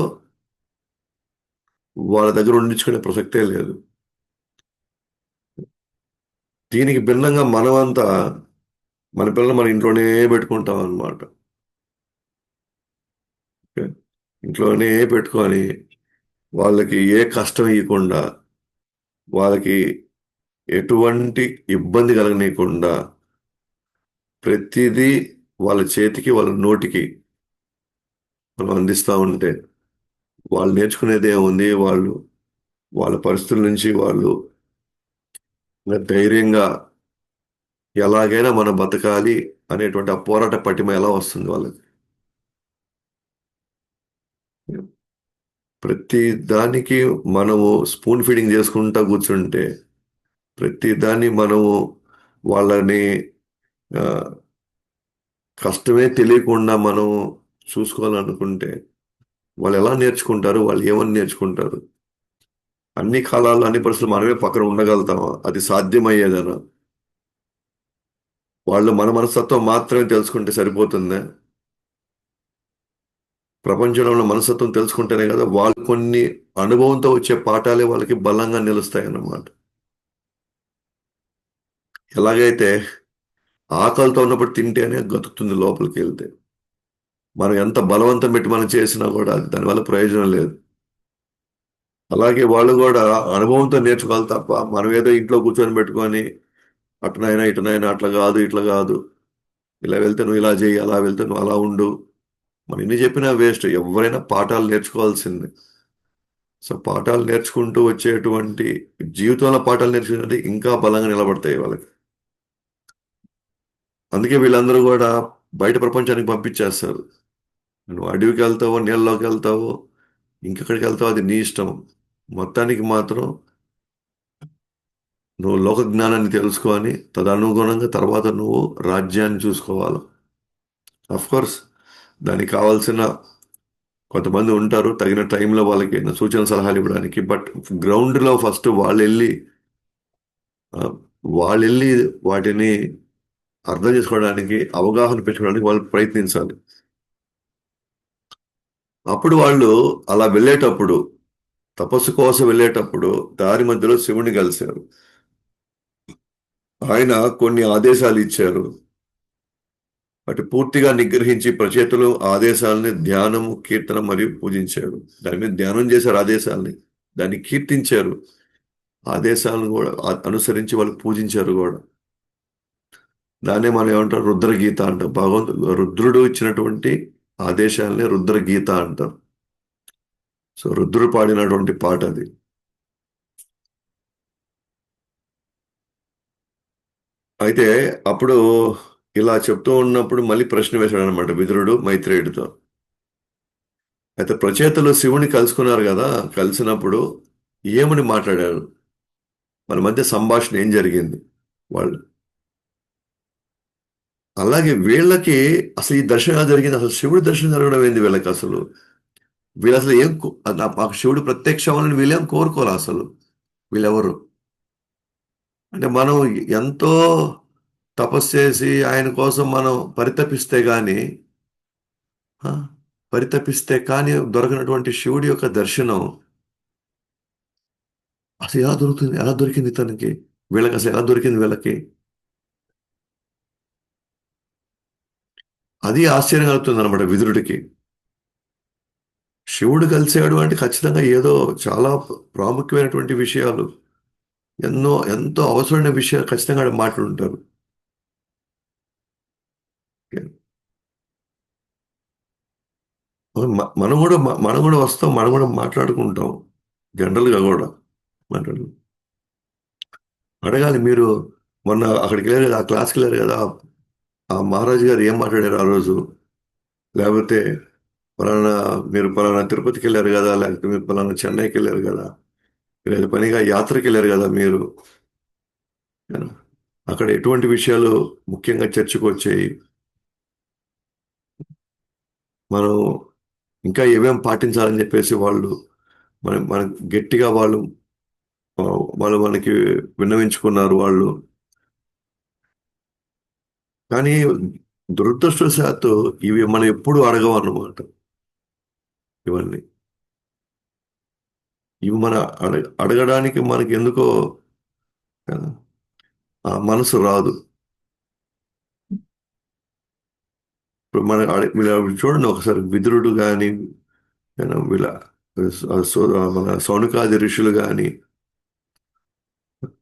వాళ్ళ దగ్గర ఉండించుకునే ప్రసక్తే లేదు. దీనికి భిన్నంగా మనమంతా మన పిల్లలు మన ఇంట్లోనే పెట్టుకుంటాం అన్నమాట. ఓకే? ఇంట్లోనే పెట్టుకొని వాళ్ళకి ఏ కష్టం ఇవ్వకుండా, వాళ్ళకి ఎటువంటి ఇబ్బంది కలగనీయకుండా, ప్రతిదీ వాళ్ళ చేతికి, వాళ్ళ నోటికి మనం అందిస్తూ ఉంటే వాళ్ళు నేర్చుకునేది ఏముంది? వాళ్ళు వాళ్ళ పరిస్థితుల నుంచి వాళ్ళు ధైర్యంగా ఎలాగైనా మనం బతకాలి అనేటువంటి ఆ పోరాట పటిమ ఎలా వస్తుంది వాళ్ళకి? ప్రతి దానికి మనము స్పూన్ ఫీడింగ్ చేసుకుంటా కూర్చుంటే, ప్రతి దాన్ని మనము వాళ్ళని ఆ, కష్టమే తెలియకుండా మనం చూసుకోవాలనుకుంటే వాళ్ళు ఎలా నేర్చుకుంటారు? వాళ్ళు ఏమని నేర్చుకుంటారు? అన్ని కాలాల్లో, అన్ని పరిస్థితులు మనమే పక్కన ఉండగలుగుతామా? అది సాధ్యమయ్యేదనా? వాళ్ళు మన మనస్తత్వం మాత్రమే తెలుసుకుంటే సరిపోతుందా? ప్రపంచంలో ఉన్న మనస్తత్వం తెలుసుకుంటేనే కదా వాళ్ళు కొన్ని అనుభవంతో వచ్చే పాఠాలే వాళ్ళకి బలంగా నిలుస్తాయి అన్నమాట. ఎలాగైతే ఆకలితో ఉన్నప్పుడు తింటేనే గతుకుతుంది లోపలికి వెళ్తే, మనం ఎంత బలవంతం పెట్టి మనం చేసినా కూడా దానివల్ల ప్రయోజనం లేదు. అలాగే వాళ్ళు కూడా అనుభవంతో నేర్చుకోవాలి తప్ప మనం ఏదో ఇంట్లో కూర్చొని పెట్టుకొని అటునైనా ఇటునైనా అట్లా కాదు, ఇట్లా కాదు, ఇలా వెళ్తే నువ్వు ఇలా చేయి, అలా వెళ్తే నువ్వు అలా ఉండు, మనం ఎన్ని చెప్పినా వేస్ట్. ఎవరైనా పాఠాలు నేర్చుకోవాల్సిందే. సో పాఠాలు నేర్చుకుంటూ వచ్చేటువంటి జీవితంలో పాఠాలు నేర్చుకుంటే ఇంకా బలంగా నిలబడతాయి వాళ్ళకి. అందుకే వీళ్ళందరూ కూడా బయట ప్రపంచానికి పంపించేస్తారు. నువ్వు అడవికి వెళ్తావో నీళ్ళలోకి వెళ్తావో ఇంకెక్కడికి వెళ్తావో అది నీ ఇష్టం. మొత్తానికి మాత్రం నువ్వు లోక జ్ఞానాన్ని తెలుసుకొని తదనుగుణంగా తర్వాత నువ్వు రాజ్యాన్ని చూసుకోవాలి. అఫ్ కోర్స్ దానికి కావాల్సిన కొంతమంది ఉంటారు తగిన టైంలో వాళ్ళకి సూచన సలహాలు ఇవ్వడానికి. బట్ గ్రౌండ్లో ఫస్ట్ ఆ, వాళ్ళు వెళ్ళి వాటిని అర్థం చేసుకోవడానికి అవగాహన పెంచుకోవడానికి వాళ్ళు ప్రయత్నించాలి. అప్పుడు వాళ్ళు అలా వెళ్ళేటప్పుడు తపస్సు కోసం వెళ్ళేటప్పుడు దారి మధ్యలో శివుని కలిశారు. ఆయన కొన్ని ఆదేశాలు ఇచ్చారు. వాటి పూర్తిగా నిగ్రహించి ప్రచేతులు ఆదేశాలని ధ్యానము కీర్తన మరియు పూజించారు. దాని మీద ధ్యానం చేశారు ఆదేశాలని, దాన్ని కీర్తించారు, ఆదేశాలను కూడా అనుసరించి వాళ్ళు పూజించారు కూడా. దాన్నే మనం ఏమంటారు రుద్రగీత అంటాం. భగవంతుడు రుద్రుడు ఇచ్చినటువంటి ఆదేశాలని రుద్రగీత అంటారు. సో రుద్రుడు పాడినటువంటి పాట అది. అయితే అప్పుడు ఇలా చెప్తూ ఉన్నప్పుడు మళ్ళీ ప్రశ్న వేశాడు అనమాట విదురుడు మైత్రేయుడితో. అయితే ప్రచేతలు శివుని కలుసుకున్నారు కదా, కలిసినప్పుడు ఏమని మాట్లాడారు, మన మధ్య సంభాషణ ఏం జరిగింది వాళ్ళు. అలాగే వీళ్ళకి అసలు ఈ దర్శనం ఎలా జరిగింది, అసలు శివుడి దర్శనం జరగడం ఏంది వీళ్ళకి అసలు. వీళ్ళు అసలు మాకు శివుడు ప్రత్యక్ష అవ్వాలని వీళ్ళేం కోరుకోరు అసలు. వీళ్ళెవరు అంటే మనం ఎంతో తపస్సు చేసి ఆయన కోసం మనం పరితపిస్తే గాని ఆ, పరితపిస్తే కానీ దొరకనటువంటి శివుడి యొక్క దర్శనం అసలు ఎలా దొరుకుతుంది, ఎలా దొరికింది తనకి, వీళ్ళకి అసలు ఎలా దొరికింది వీళ్ళకి. అది ఆశ్చర్యం కలుగుతుంది అనమాట విదురుడికి. శివుడు కలిశాడు అంటే ఖచ్చితంగా ఏదో చాలా ప్రాముఖ్యమైనటువంటి విషయాలు, ఎంతో అవసరమైన విషయాలు ఖచ్చితంగా ఆడ మాట్లాడుంటారు. మనం కూడా వస్తాం, మనం కూడా మాట్లాడుకుంటాం జనరల్గా కూడా మాట్లాడు. అడగాలి మీరు మొన్న అక్కడికి వెళ్ళారు కదా, ఆ క్లాస్కి వెళ్ళారు కదా, ఆ మహారాజు గారు ఏం మాట్లాడారు ఆ రోజు, లేకపోతే పలానా మీరు పలానా తిరుపతికి వెళ్ళారు కదా, లేకపోతే మీరు పలానా చెన్నైకి వెళ్ళారు కదా, లేదా పనిగా యాత్రకి వెళ్ళారు కదా మీరు, అక్కడ ఎటువంటి విషయాలు ముఖ్యంగా చర్చకు వచ్చాయి, మనం ఇంకా ఏమేం పాటించాలని చెప్పేసి వాళ్ళు మన గట్టిగా ఆ, వాళ్ళు మనకి విన్నవించుకున్నారు వాళ్ళు. కానీ దురదృష్టవశాత్తు ఇవి మనం ఎప్పుడు అడగం అన్నమాట. ఇవన్నీ ఇవి మన అడగడానికి మనకి ఎందుకో ఆ, ఆ మనసు రాదు. ఇప్పుడు వీళ్ళ చూడండి ఒకసారి విదురుడు కానీ వీళ్ళ మన సౌనకాది ఋషులు కానీ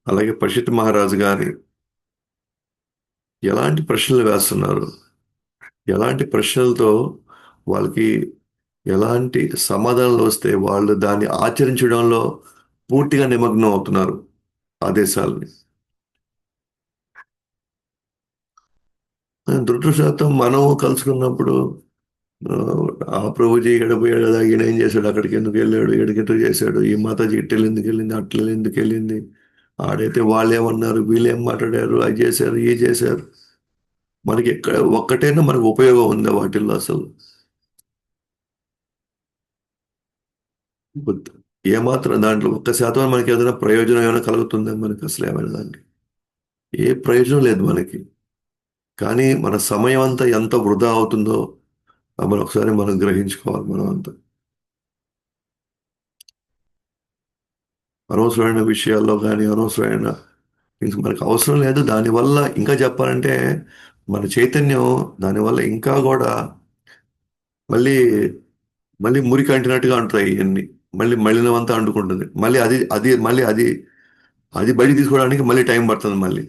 అలాగే పషిత్ మహారాజు కానీ ఎలాంటి ప్రశ్నలు వేస్తున్నారు, ఎలాంటి ప్రశ్నలతో వాళ్ళకి ఎలాంటి సమాధానాలు వస్తే వాళ్ళు దాన్ని ఆచరించడంలో పూర్తిగా నిమగ్నం అవుతున్నారు ఆదేశాలని. దురదృష్టవశాత్తు మనం కలుసుకున్నప్పుడు ఆ ఆ ప్రభుజీ ఎడపోయాడు కదా, ఈయన ఏం చేశాడు, అక్కడికి ఎందుకు వెళ్ళాడు, ఎడికెందుకు చేశాడు, ఈ మాతాజీ ఇట్టెలు ఎందుకు వెళ్ళింది, అట్ల ఎందుకు వెళ్ళింది, ఆడైతే వాళ్ళు ఏమన్నారు, వీళ్ళు ఏం మాట్లాడారు, అది చేశారు ఇది చేశారు. మనకి ఎక్కడ ఒక్కటైనా మనకు ఉపయోగం ఉందా వాటిల్లో అసలు. వద్దు. ఏమాత్రం దాంట్లో 1% మనకి ఏదైనా ప్రయోజనం ఏమైనా కలుగుతుందా మనకి అసలు ఏమైనా దానికి ఏ ప్రయోజనం లేదు మనకి. కానీ మన సమయం అంతా ఎంత వృధా అవుతుందో మనం ఒకసారి మనం గ్రహించుకోవాలి. మనం అంతా అనవసరమైన విషయాల్లో కానీ అనవసరమైన థింగ్స్ మనకు అవసరం లేదు. దానివల్ల ఇంకా చెప్పాలంటే మన చైతన్యం దానివల్ల ఇంకా కూడా మళ్ళీ మళ్ళీ మురికి అంటినట్టుగా అంటాయి ఇవన్నీ. మళ్ళీ మలినమంతా అంటుకుంటుంది, మళ్ళీ అది అది మళ్ళీ అది అది బయట తీసుకోవడానికి మళ్ళీ టైం పడుతుంది మళ్ళీ.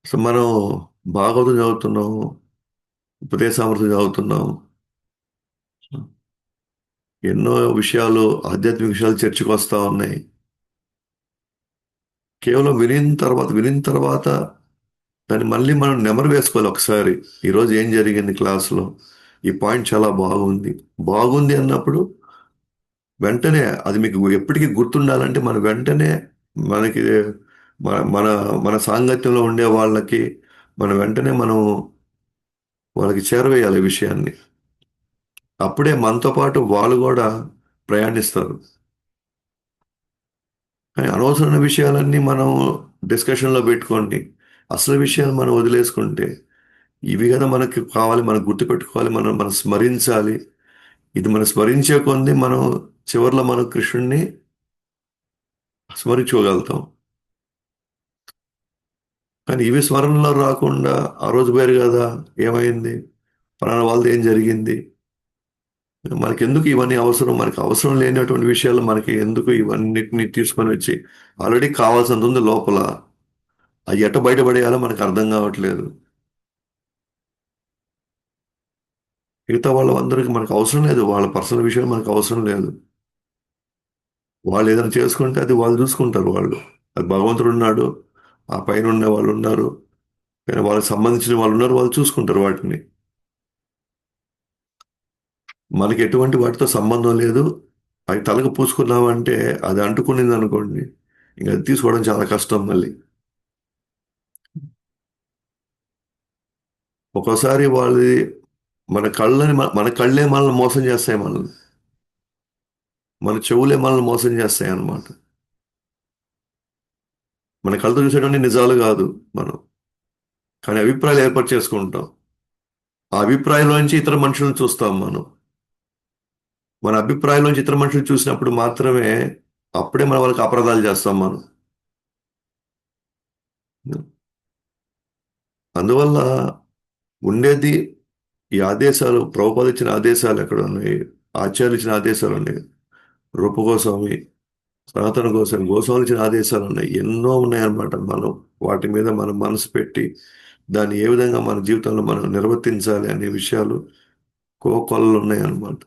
సో మనం భాగవతం చదువుతున్నాం, ఉపదేశామృతం చదువుతున్నాం, ఎన్నో విషయాలు, ఆధ్యాత్మిక విషయాలు చర్చకు వస్తా ఉన్నాయి. కేవలం వినిన తర్వాత దాన్ని మళ్ళీ మనం నెమరు వేసుకోవాలి ఒకసారి. ఈరోజు ఏం జరిగింది క్లాసులో? ఈ పాయింట్ చాలా బాగుంది. బాగుంది అన్నప్పుడు వెంటనే అది మీకు ఎప్పటికీ గుర్తుండాలంటే మన వెంటనే మనకి మన మన మన సాంగత్యంలో ఉండే వాళ్ళకి మనం వెంటనే వాళ్ళకి చేరవేయాలి ఈ విషయాన్ని. అప్పుడే మనతో పాటు వాళ్ళు కూడా ప్రయాణిస్తారు. కానీ అనవసరమైన విషయాలన్నీ మనం డిస్కషన్లో పెట్టుకోండి. అసలు విషయాలు మనం వదిలేసుకుంటే ఇవి కదా మనకి కావాలి, మనం గుర్తుపెట్టుకోవాలి, మనం స్మరించాలి. ఇది మనం స్మరించే కొంది మనం చివరిలో మనం కృష్ణుణ్ణి స్మరించుకోగలుగుతాం. కానీ ఇవి స్మరణలో రాకుండా ఆ రోజు వేరు కదా, ఏమైంది, పలానా వాళ్ళది ఏం జరిగింది, మనకెందుకు ఇవన్నీ అవసరం, మనకి అవసరం లేనటువంటి విషయాలు మనకి ఎందుకు ఇవన్నిటిని తీసుకొని వచ్చి ఆల్రెడీ కావాల్సినంత ఉంది లోపల, అది ఎట్ట బయటపడేయాలో మనకు అర్థం కావట్లేదు. మిగతా వాళ్ళందరికీ మనకు అవసరం లేదు, వాళ్ళ పర్సనల్ విషయాలు మనకు అవసరం లేదు. వాళ్ళు ఏదైనా చేసుకుంటే అది వాళ్ళు చూసుకుంటారు. అది భగవంతుడు ఉన్నాడు, ఆ పైన ఉన్న వాళ్ళు ఉన్నారు, కానీ వాళ్ళకి సంబంధించిన వాళ్ళు ఉన్నారు, వాళ్ళు చూసుకుంటారు వాటిని. మనకి ఎటువంటి వాటితో సంబంధం లేదు. అవి తలకు పూసుకున్నామంటే అది అంటుకునింది అనుకోండి, ఇంకా అది తీసుకోవడం చాలా కష్టం మళ్ళీ. ఒక్కోసారి వాళ్ళది మన కళ్ళే మనల్ని మోసం చేస్తాయి, మన చెవులే మనల్ని మోసం చేస్తాయి అన్నమాట. మన కళ్ళతో చూసేటువంటి నిజాలు కాదు మనం, కానీ అభిప్రాయాలు ఏర్పాటు చేసుకుంటాం. ఆ అభిప్రాయంలోంచి ఇతర మనుషులను చూస్తాం మనం. మన అభిప్రాయంలోంచి ఇతర మనుషులు చూసినప్పుడు మాత్రమే అప్పుడే మనం వాళ్ళకి అపరాధాలు చేస్తాం మనం. అందువల్ల ఉండేది ఈ ఆదేశాలు, ప్రభుపాద ఇచ్చిన ఆదేశాలు ఎక్కడ ఉన్నాయి, ఆచార్యులు ఇచ్చిన ఆదేశాలు ఉన్నాయి, రూపగోస్వామి, సనాతన గోస్వామి ఇచ్చిన ఆదేశాలు ఉన్నాయి, ఎన్నో ఉన్నాయన్నమాట. మనం వాటి మీద మనం మనసు పెట్టి దాన్ని ఏ విధంగా మన జీవితంలో మనం నిర్వర్తించాలి అనే విషయాలు కోకొల్లలు ఉన్నాయన్నమాట.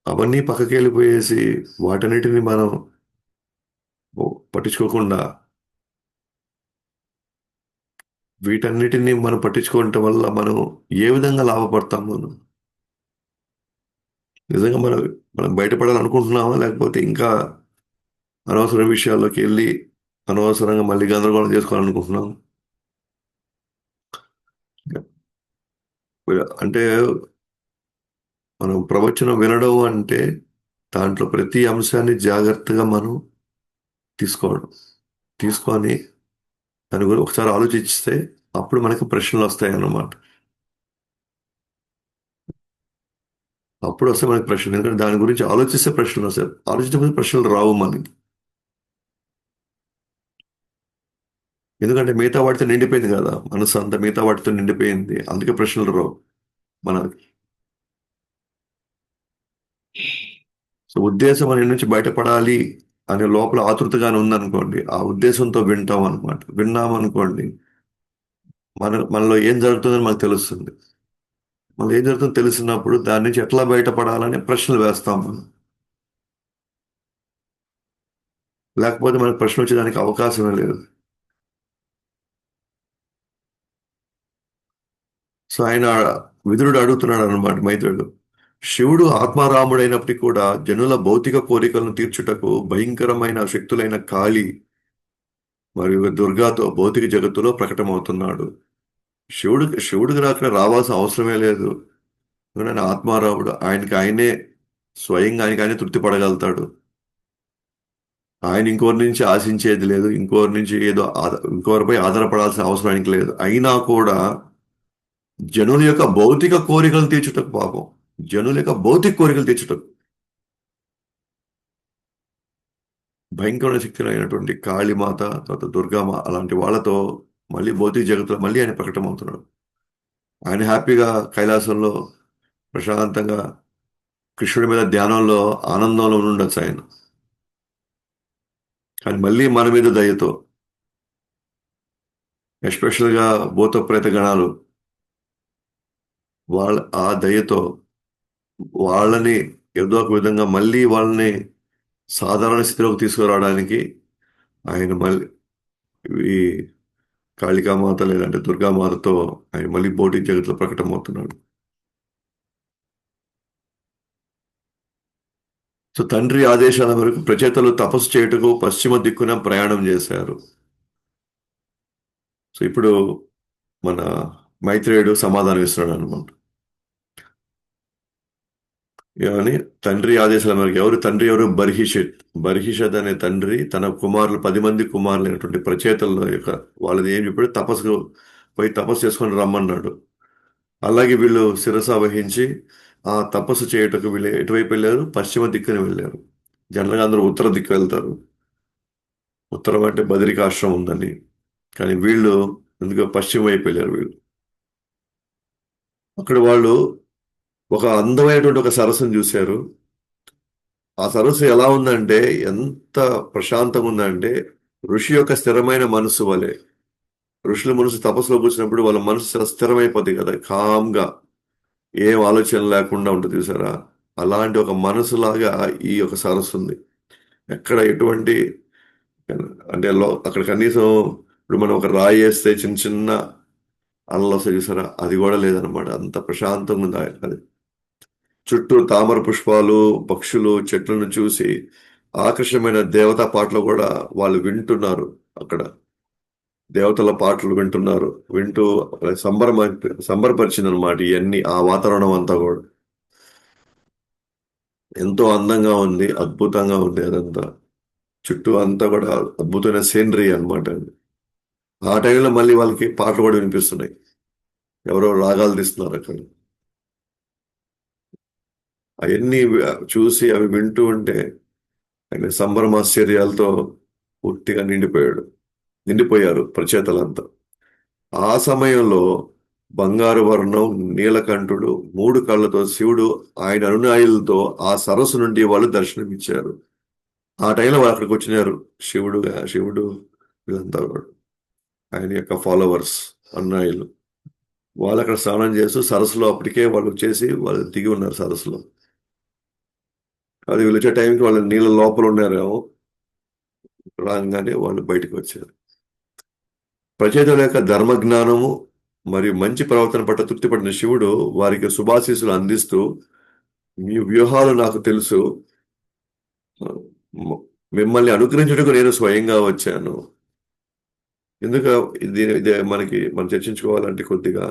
అవన్నీ పక్కకి వెళ్ళిపోయేసి వాటన్నిటిని మనం పట్టించుకోకుండా, వీటన్నిటిని మనం పట్టించుకోవటం వల్ల మనం ఏ విధంగా లాభపడతాం మనం? నిజంగా మనం బయటపడాలనుకుంటున్నామా, లేకపోతే ఇంకా అనవసర విషయాల్లోకి వెళ్ళి అనవసరంగా మళ్ళీ గందరగోళం చేసుకోవాలనుకుంటున్నాం? అంటే మనం ప్రవచనం వినడం అంటే దాంట్లో ప్రతి అంశాన్ని జాగ్రత్తగా మనం తీసుకోవడం, తీసుకొని దాని గురించి ఒకసారి ఆలోచిస్తే అప్పుడు మనకి ప్రశ్నలు వస్తాయి అన్నమాట. అప్పుడు వస్తే మనకి ప్రశ్నలు, ఎందుకంటే దాని గురించి ఆలోచిస్తే ప్రశ్నలు వస్తాయి, ఆలోచించకపోతే ప్రశ్నలు రావు మనకి. ఎందుకంటే మిగతా వాటితో నిండిపోయింది కదా, మనసు అంతా మిగతా వాటితో నిండిపోయింది, అందుకే ప్రశ్నలు రావు మనకి. సో ఉద్దేశం అనే నుంచి బయటపడాలి అనే లోపల ఆతృతగానే ఉందనుకోండి, ఆ ఉద్దేశంతో వింటాం అనమాట. విన్నామనుకోండి, మనలో ఏం జరుగుతుందని మనకు తెలుస్తుంది. మనలో ఏం జరుగుతుందో తెలిసినప్పుడు దాని నుంచి ఎట్లా బయటపడాలని ప్రశ్నలు వేస్తాం మనం. లేకపోతే మనకు ప్రశ్న వచ్చేదానికి అవకాశమే లేదు. సో విదురుడు అడుగుతున్నాడు అనమాట, మైత్రుడు, శివుడు ఆత్మారాముడైనప్పటికీ కూడా జనుల భౌతిక కోరికలను తీర్చుటకు భయంకరమైన శక్తులైన కాళి మరియు దుర్గాతో భౌతిక జగత్తులో ప్రకటమవుతున్నాడు. శివుడికి రావాల్సిన అవసరమే లేదు. ఎందుకంటే ఆయన ఆత్మారాముడు, స్వయంగా ఆయనకి ఆయనే తృప్తి పడగలుగుతాడు. ఆయన ఇంకోరి నుంచి ఆశించేది లేదు, ఇంకోరి నుంచి ఇంకోరిపై ఆధారపడాల్సిన అవసరం ఆయనకి లేదు. అయినా కూడా జనుల యొక్క భౌతిక కోరికలు తీర్చుటకు, పాపం జనుల యొక్క భౌతిక కోరికలు తీర్చుటకు భయంకరమైన శక్తులైనటువంటి కాళీమాత, తర్వాత దుర్గామ అలాంటి వాళ్ళతో మళ్ళీ భౌతిక జగత్తులో మళ్ళీ ఆయన ప్రకటమవుతున్నాడు. ఆయన హ్యాపీగా కైలాసంలో ప్రశాంతంగా కృష్ణుడి మీద ధ్యానంలో ఆనందంలో ఉండొచ్చు ఆయన. కానీ మళ్ళీ మన మీద దయతో, ఎస్పెషల్గా భూత ప్రేత గణాలు ఆ దయతో వాళ్ళని ఏదో ఒక విధంగా మళ్ళీ వాళ్ళని సాధారణ స్థితిలోకి తీసుకురావడానికి ఆయన మళ్ళీ ఈ కాళికామాత లేదంటే దుర్గామాతతో ఆయన మళ్ళీ పోటీ జగత్తులో ప్రకటమవుతున్నాడు. సో తండ్రి ఆదేశాల మేరకు ప్రచేతలు తపస్సు చేయుటకు పశ్చిమ దిక్కున ప్రయాణం చేశారు. సో ఇప్పుడు మన మైత్రేయుడు సమాధానం ఇస్తున్నాడు అనమాట. ఏమని? తండ్రి ఆదేశాల మేరకు. తండ్రి ఎవరు? బర్హిషత్. బర్హిషత్ అనే తండ్రి తన కుమారులు 10 మంది కుమారులు అయినటువంటి ప్రచేతల యొక్క వాళ్ళది ఏం చెప్పాడు? తపస్సు పోయి తపస్సు చేసుకొని రమ్మన్నాడు. అలాగే వీళ్ళు శిరస వహించి ఆ తపస్సు చేయుటకు వీళ్ళు ఎటువైపు వెళ్ళారు? పశ్చిమ దిక్కున వెళ్ళారు. జనరల్గా అందరూ ఉత్తర దిక్కు వెళ్తారు. ఉత్తరం అంటే బదరికాశ్రమం ఉందని. కానీ వీళ్ళు ఎందుకో పశ్చిమ వైపు వెళ్ళారు వీళ్ళు. అక్కడ వాళ్ళు ఒక అందమైనటువంటి ఒక సరస్సును చూశారు. ఆ సరస్సు ఎలా ఉందంటే ఎంత ప్రశాంతంగా ఉందంటే ఋషి యొక్క స్థిరమైన మనస్సు వలె. ఋషుల మనసు తపస్సులో కూర్చున్నప్పుడు వాళ్ళ మనసు చాలా స్థిరమైపోద్ది కదా, కామ్గా, ఏం ఆలోచన లేకుండా ఉంటుంది చూసారా. అలాంటి ఒక మనసులాగా ఈ యొక్క సరస్సు ఉంది. ఎక్కడ ఎటువంటి అంటే అక్కడ కనీసం ఇప్పుడు మనం ఒక రాయి వేస్తే చిన్న చిన్న అలలు వస్తాయి చూసారా, అది కూడా లేదనమాట. అంత ప్రశాంతంగా ఉంది అది. చుట్టూ తామర పుష్పాలు, పక్షులు, చెట్లను చూసి ఆకర్షమైన దేవతా పాటలు కూడా వాళ్ళు వింటున్నారు. అక్కడ దేవతల పాటలు వింటున్నారు. వింటూ సంబరపరిచింది అనమాట ఇవన్నీ. ఆ వాతావరణం అంతా కూడా ఎంతో అందంగా ఉంది, అద్భుతంగా ఉంది అదంతా. చుట్టూ అంతా కూడా అద్భుతమైన సీనరీ అనమాట అది. ఆ టైంలో మళ్ళీ వాళ్ళకి పాటలు కూడా వినిపిస్తున్నాయి. ఎవరో రాగాలు తీస్తున్నారు అక్కడ. అవన్నీ చూసి అవి వింటూ ఉంటే ఆయన సంభ్రమాశ్చర్యాలతో పూర్తిగా నిండిపోయారు ప్రచేతలంతా. ఆ సమయంలో బంగారు వర్ణం నీలకంఠుడు 3 కళ్ళతో శివుడు ఆయన అనునాయులతో ఆ సరస్సు నుండి వాళ్ళు దర్శనమిచ్చారు. ఆ టైంలో వాళ్ళు అక్కడికి వచ్చినారు. శివుడు వీళ్ళంతా కూడా ఆయన యొక్క ఫాలోవర్స్, అనునాయులు. వాళ్ళు అక్కడ స్నానం చేస్తూ సరస్సులో అప్పటికే వాళ్ళు వచ్చేసి వాళ్ళు దిగి ఉన్నారు సరస్సులో. అది వీళ్ళు వచ్చే టైంకి వాళ్ళు నీళ్ళ లోపల ఉన్నారేమో. రాగానే వాళ్ళు బయటకు వచ్చారు. ప్రచేతుల యొక్క ధర్మజ్ఞానము మరియు మంచి ప్రవర్తన పట్ల తృప్తిపడిన శివుడు వారికి శుభాశీస్సులు అందిస్తూ, మీ వ్యూహాలు నాకు తెలుసు, మిమ్మల్ని అనుగ్రహించుటకు నేను స్వయంగా వచ్చాను. ఎందుకు ఇదే మనం చర్చించుకోవాలంటే కొద్దిగా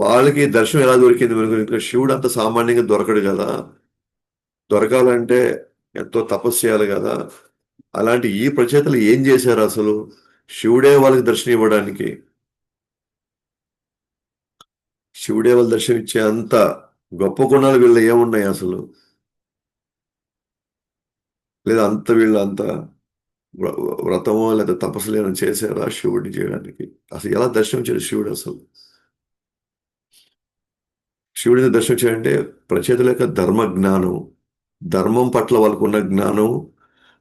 వాళ్ళకి దర్శనం ఎలా దొరికింది మనకు? ఎందుకంటే శివుడు అంత సామాన్యంగా దొరకడు కదా. దొరకాలంటే ఎంతో తపస్సు చేయాలి కదా. అలాంటి ఈ ప్రచేతలు ఏం చేశారు అసలు? శివుడే వాళ్ళకి దర్శనం ఇవ్వడానికి, శివుడే వాళ్ళు దర్శనం ఇచ్చే అంత గొప్ప గుణాలు వీళ్ళు ఏమున్నాయి అసలు? లేదా వీళ్ళు అంత వ్రతమో లేదా తపస్సులు ఏమైనా చేశారా శివుడిని చేయడానికి? అసలు ఎలా దర్శనం చేయడు శివుడు అసలు? శివుడిని దర్శనం చేయాలంటే ప్రచేతుల యొక్క ధర్మ జ్ఞానం, ధర్మం పట్ల వాళ్ళకు ఉన్న జ్ఞానం,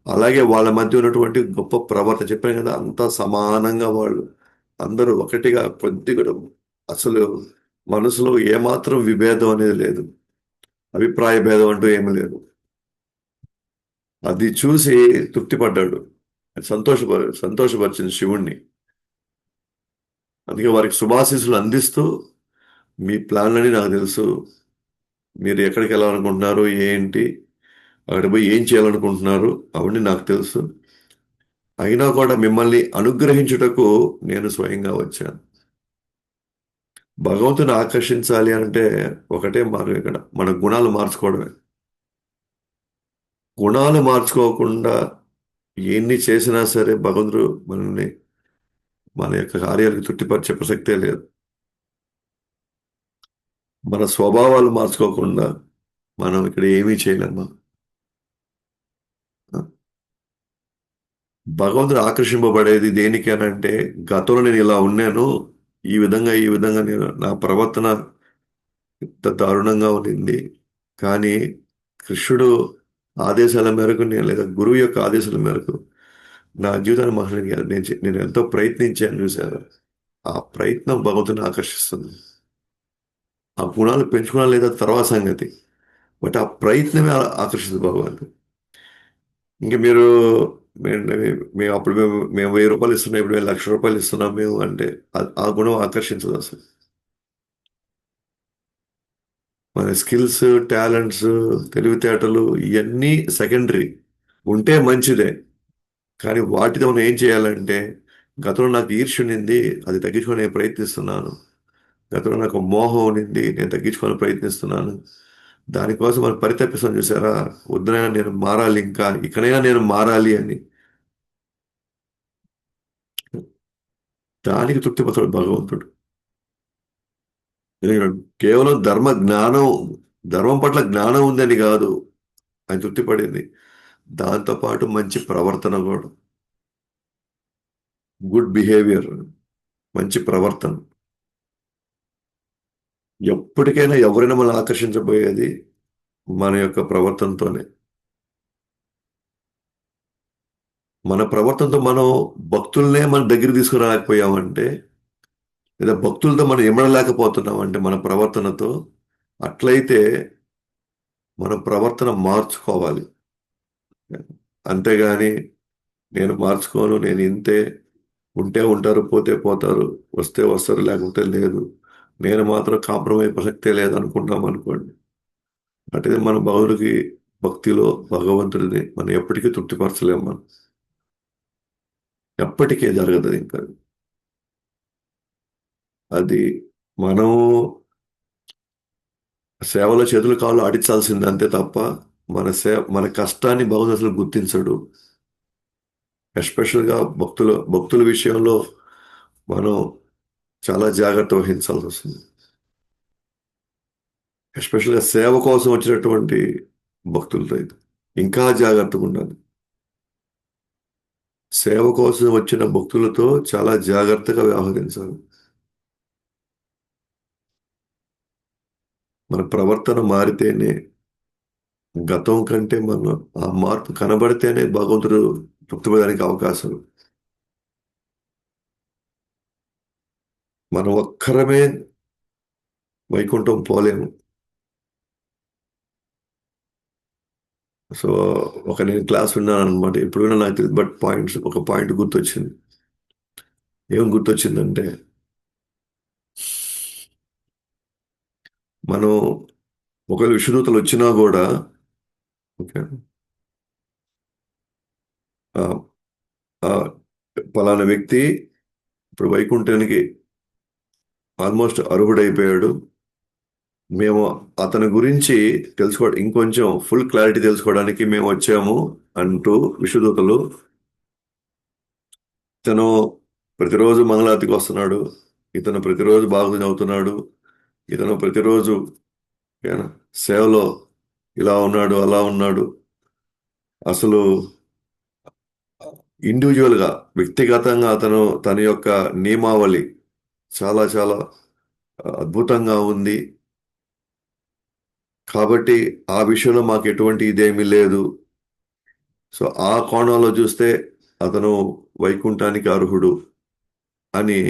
అలాగే వాళ్ళ మధ్య ఉన్నటువంటి గొప్ప ప్రవర్తన. చెప్పాను కదా, అంతా సమానంగా వాళ్ళు అందరూ ఒకటిగా, కొద్దిగా అసలు మనసులో ఏమాత్రం విభేదం అనేది లేదు, అభిప్రాయ భేదం అంటూ ఏమీ లేదు. అది చూసి తృప్తిపడ్డాడు, సంతోషపరిచింది శివుణ్ణి. అందుకే వారికి శుభాశీస్సులు అందిస్తూ, మీ ప్లాన్లని నాకు తెలుసు, మీరు ఎక్కడికి వెళ్ళాలనుకుంటున్నారు, ఏంటి, అక్కడ పోయి ఏం చేయాలనుకుంటున్నారు, అవన్నీ నాకు తెలుసు. అయినా కూడా మిమ్మల్ని అనుగ్రహించుటకు నేను స్వయంగా వచ్చాను. భగవంతుని ఆకర్షించాలి అంటే ఒకటే మార్గం, ఇక్కడ మన గుణాలు మార్చుకోవడమే. గుణాలు మార్చుకోకుండా ఎన్ని చేసినా సరే భగవంతుడు మన యొక్క కార్యాలకు తృప్తిపరిచే ప్రసక్తే లేదు. మన స్వభావాలు మార్చుకోకుండా మనం ఇక్కడ ఏమీ చేయలేము. భగవంతుడు ఆకర్షింపబడేది దేనికేనంటే, గతంలో నేను ఇలా ఉన్నాను, ఈ విధంగా నేను నా ప్రవర్తన ఇంత దారుణంగా ఉండింది, కానీ కృష్ణుడు ఆదేశాల మేరకు లేదా గురువు యొక్క ఆదేశాల మేరకు నా జీవితాన్ని మార్చడానికి నేను ఎంతో ప్రయత్నించాను చూసారు. ఆ ప్రయత్నం భగవంతుని ఆకర్షిస్తుంది. ఆ గుణాలు పెంచుకోవడం లేదా తర్వాత సంగతి. బట్ ఆ ప్రయత్నమే ఆకర్షిస్తుంది భగవంతుడు. ఇంక మీరు మేము మేము అప్పుడు మేము 1000 రూపాయలు ఇస్తున్నాం, ఇప్పుడు మేము 1,00,000 రూపాయలు ఇస్తున్నాం మేము అంటే ఆ గుణం ఆకర్షించదు అసలు. మన స్కిల్స్, టాలెంట్స్, తెలివితేటలు ఇవన్నీ సెకండరీ, ఉంటే మంచిదే. కానీ వాటితో మనం ఏం చేయాలంటే, గతంలో నాకు ఈర్ష్య ఉండింది, అది తగ్గించుకొని నేను ప్రయత్నిస్తున్నాను. గతంలో నాకు మోహం ఉండింది, నేను తగ్గించుకొని ప్రయత్నిస్తున్నాను. దానికోసం మనం పరితపిస్తాం చూసారా, వద్దునైనా నేను మారాలి, ఇంకా ఇకనైనా నేను మారాలి అని. దానికి తృప్తిపడతాడు భగవంతుడు. ఎందుకంటే కేవలం ధర్మం పట్ల జ్ఞానం ఉందని కాదు ఆయన తృప్తిపడింది. దాంతోపాటు మంచి ప్రవర్తన కూడా, గుడ్ బిహేవియర్, మంచి ప్రవర్తన. ఎప్పటికైనా ఎవరైనా మనం ఆకర్షించబోయేది మన యొక్క ప్రవర్తనతోనే. మన ప్రవర్తనతో మనం భక్తుల్నే మన దగ్గర తీసుకురాలేకపోయామంటే, లేదా భక్తులతో మనం ఇమడలేకపోతున్నామంటే మన ప్రవర్తనతో, అట్లయితే మన ప్రవర్తన మార్చుకోవాలి. అంతేగాని నేను మార్చుకోను, నేను ఇంతే, ఉంటే ఉంటారు, పోతే పోతారు, వస్తే వస్తారు, లేకపోతే లేదు, నేను మాత్రం కాంప్రమైజ్ ప్రసక్తే లేదు అనుకుంటాం అనుకోండి, అంటే మన భక్తుడికి, భక్తిలో భగవంతుడిని మనం ఎప్పటికీ తృప్తిపరచలేము. మనం ఎప్పటికీ జరగదు అది. ఇంకా అది మనం సేవలో చేతులు కాళ్ళు ఆడించాల్సిందే అంతే తప్ప, మన కష్టాన్ని భగవంతుడు అసలు గుర్తించడు. ఎస్పెషల్గా భక్తుల విషయంలో మనం చాలా జాగ్రత్త వహించాల్సి వస్తుంది. ఎస్పెషల్గా సేవ కోసం వచ్చినటువంటి భక్తులతో అయితే ఇంకా జాగ్రత్తగా ఉండాలి. సేవ కోసం వచ్చిన భక్తులతో చాలా జాగ్రత్తగా వ్యవహరించాలి. మన ప్రవర్తన మారితేనే, గతం కంటే మనం ఆ మార్పు కనబడితేనే భగవంతుడు తృప్తిపడడానికి అవకాశం. మనం ఒక్కరమే వైకుంఠం పోలేము. సో నేను క్లాస్ విన్నాను అనమాట, ఎప్పుడు విన్నా నాకు తెలియదు, బట్ ఒక పాయింట్ గుర్తొచ్చింది. ఏం గుర్తొచ్చిందంటే, మనం ఒకవేళ విష్ణుదూతలు వచ్చినా కూడా, ఓకే, ఆ, ఆ పలానా వ్యక్తి ఇప్పుడు వైకుంఠానికి ఆల్మోస్ట్ అర్హుడైపోయాడు, మేము అతని గురించి ఇంకొంచెం ఫుల్ క్లారిటీ తెలుసుకోవడానికి మేము వచ్చాము అంటూ విష్ణుదూతలు, ఇతను ప్రతిరోజు మంగళారతికి వస్తున్నాడు, ఇతను ప్రతిరోజు బాగు అవుతున్నాడు, ఇతను ప్రతిరోజు ఏనా, సేవలో ఇలా ఉన్నాడు, అలా ఉన్నాడు, అసలు ఇండివిజువల్గా వ్యక్తిగతంగా అతను తన యొక్క నియమావళి చాలా చాలా అద్భుతంగా ఉంది, కాబట్టి ఆ విషయంలో మాకు ఎటువంటి ఇదేమీ లేదు. సో ఆ కోణంలో చూస్తే అతను వైకుంఠానికి అర్హుడు అని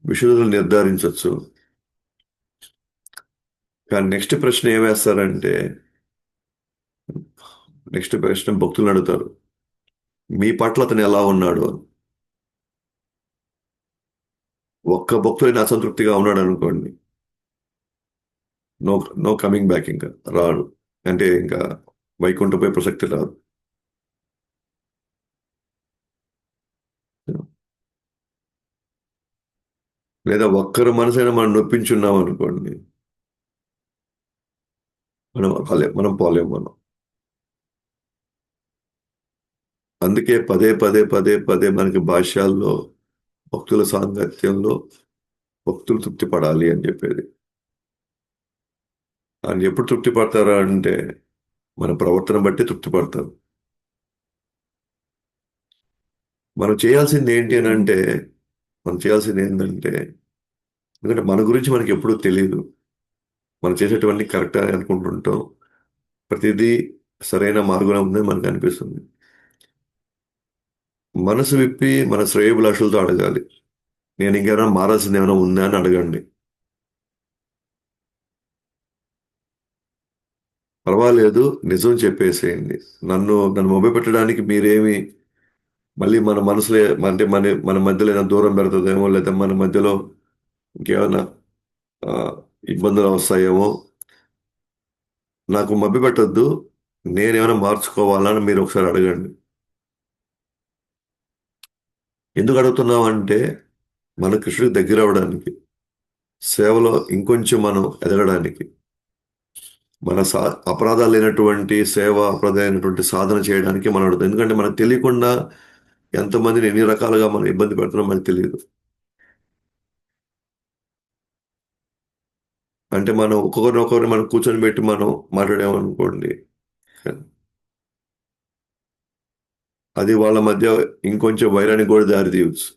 విషయాలు నిర్ధారించవచ్చు. కానీ నెక్స్ట్ ప్రశ్న భక్తులు అడుగుతారు, మీ పట్ల అతను ఎలా ఉన్నాడు అని. ఒక్క భక్తుడైన అసంతృప్తిగా ఉన్నాడు అనుకోండి, నో నో కమింగ్ బ్యాక్, ఇంకా రాడు, అంటే ఇంకా వైకుంఠపై ప్రసక్తి రాదు. లేదా ఒక్కరు మనసైనా మనం నొప్పించున్నాం అనుకోండి, మనం పోలేం మనం. అందుకే పదే పదే పదే పదే మనకి భాష్యాల్లో భక్తుల సాంగత్యంలో భక్తులు తృప్తి పడాలి అని చెప్పేది. ఆయన ఎప్పుడు తృప్తి పడతారా అంటే, మన ప్రవర్తన బట్టి తృప్తి పడతారు. మనం చేయాల్సింది ఏంటి అని అంటే, మనం చేయాల్సింది ఏంటంటే, ఎందుకంటే మన గురించి మనకి ఎప్పుడూ తెలియదు, మనం చేసేటువంటి కరెక్ట్ అని అనుకుంటుంటాం, ప్రతిదీ సరైన మార్గంలో ఉందని మనకు అనిపిస్తుంది. మనసు విప్పి మన శ్రేయోభిలాషులతో అడగాలి, నేను ఇంకేమైనా మారాల్సింది ఏమైనా ఉందా అని అడగండి. పర్వాలేదు, నిజం చెప్పేసేయండి. నన్ను మభ్యపెట్టడానికి మీరేమి మళ్ళీ మన మనసులో అంటే మన మధ్యలో ఏదైనా దూరం పెడుతుందేమో, లేదా మన మధ్యలో ఇంకేమైనా ఆ, ఇబ్బందులు వస్తాయేమో. నాకు మభ్యపెట్టొద్దు. నేనేమైనా మార్చుకోవాలా అని మీరు ఒకసారి అడగండి. ఎందుకు అడుగుతున్నాం అంటే మన కృష్ణుడికి దగ్గర అవ్వడానికి, సేవలో ఇంకొంచెం మనం ఎదగడానికి, మన అపరాధాలు లేనటువంటి సేవ, అపరాధమైనటువంటి సాధన చేయడానికి మనం అడుగుతాం. ఎందుకంటే మనకు తెలియకుండా ఎంతమందిని ఎన్ని రకాలుగా మనం ఇబ్బంది పెడుతున్నాం మనకు తెలియదు. అంటే మనం ఒక్కొక్కరినొకరిని మనం కూర్చొని పెట్టి మనం మాట్లాడామనుకోండి, అది వాళ్ళ మధ్య ఇంకొంచెం వైరానికి కూడా దారి తీయవచ్చు.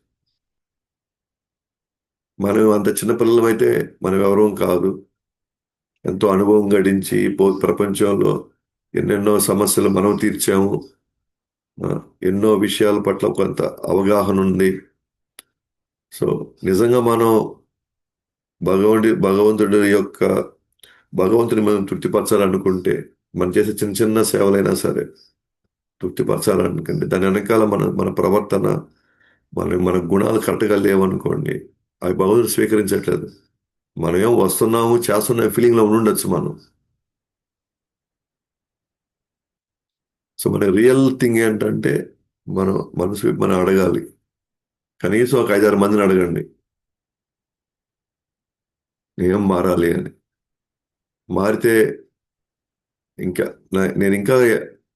మనం అంత చిన్నపిల్లలం అయితే మనం ఎవరూ కాదు. ఎంతో అనుభవం గడించి ప్రపంచంలో ఎన్నెన్నో సమస్యలు మనం తీర్చాము. ఆ, ఎన్నో విషయాల పట్ల కొంత అవగాహన ఉంది. సో నిజంగా మనం భగవంతుడి యొక్క భగవంతుని మనం తృప్తిపరచాలనుకుంటే, మనం చేసే చిన్న చిన్న సేవలైనా సరే తృప్తిపరచాలనుకోండి, దాని వెనకాల మన మన ప్రవర్తన, మన గుణాలు కరెక్ట్గా లేవనుకోండి, అవి భగవంతుడు స్వీకరించట్లేదు. మనం ఏం వస్తున్నాము చేస్తున్న ఫీలింగ్లో ఉండొచ్చు మనం. సో మన రియల్ థింగ్ ఏంటంటే మనం మనసు మనం అడగాలి. కనీసం ఒక 5-6 మందిని అడగండి, నేనేం మారాలి అని. మారితే ఇంకా నేను ఇంకా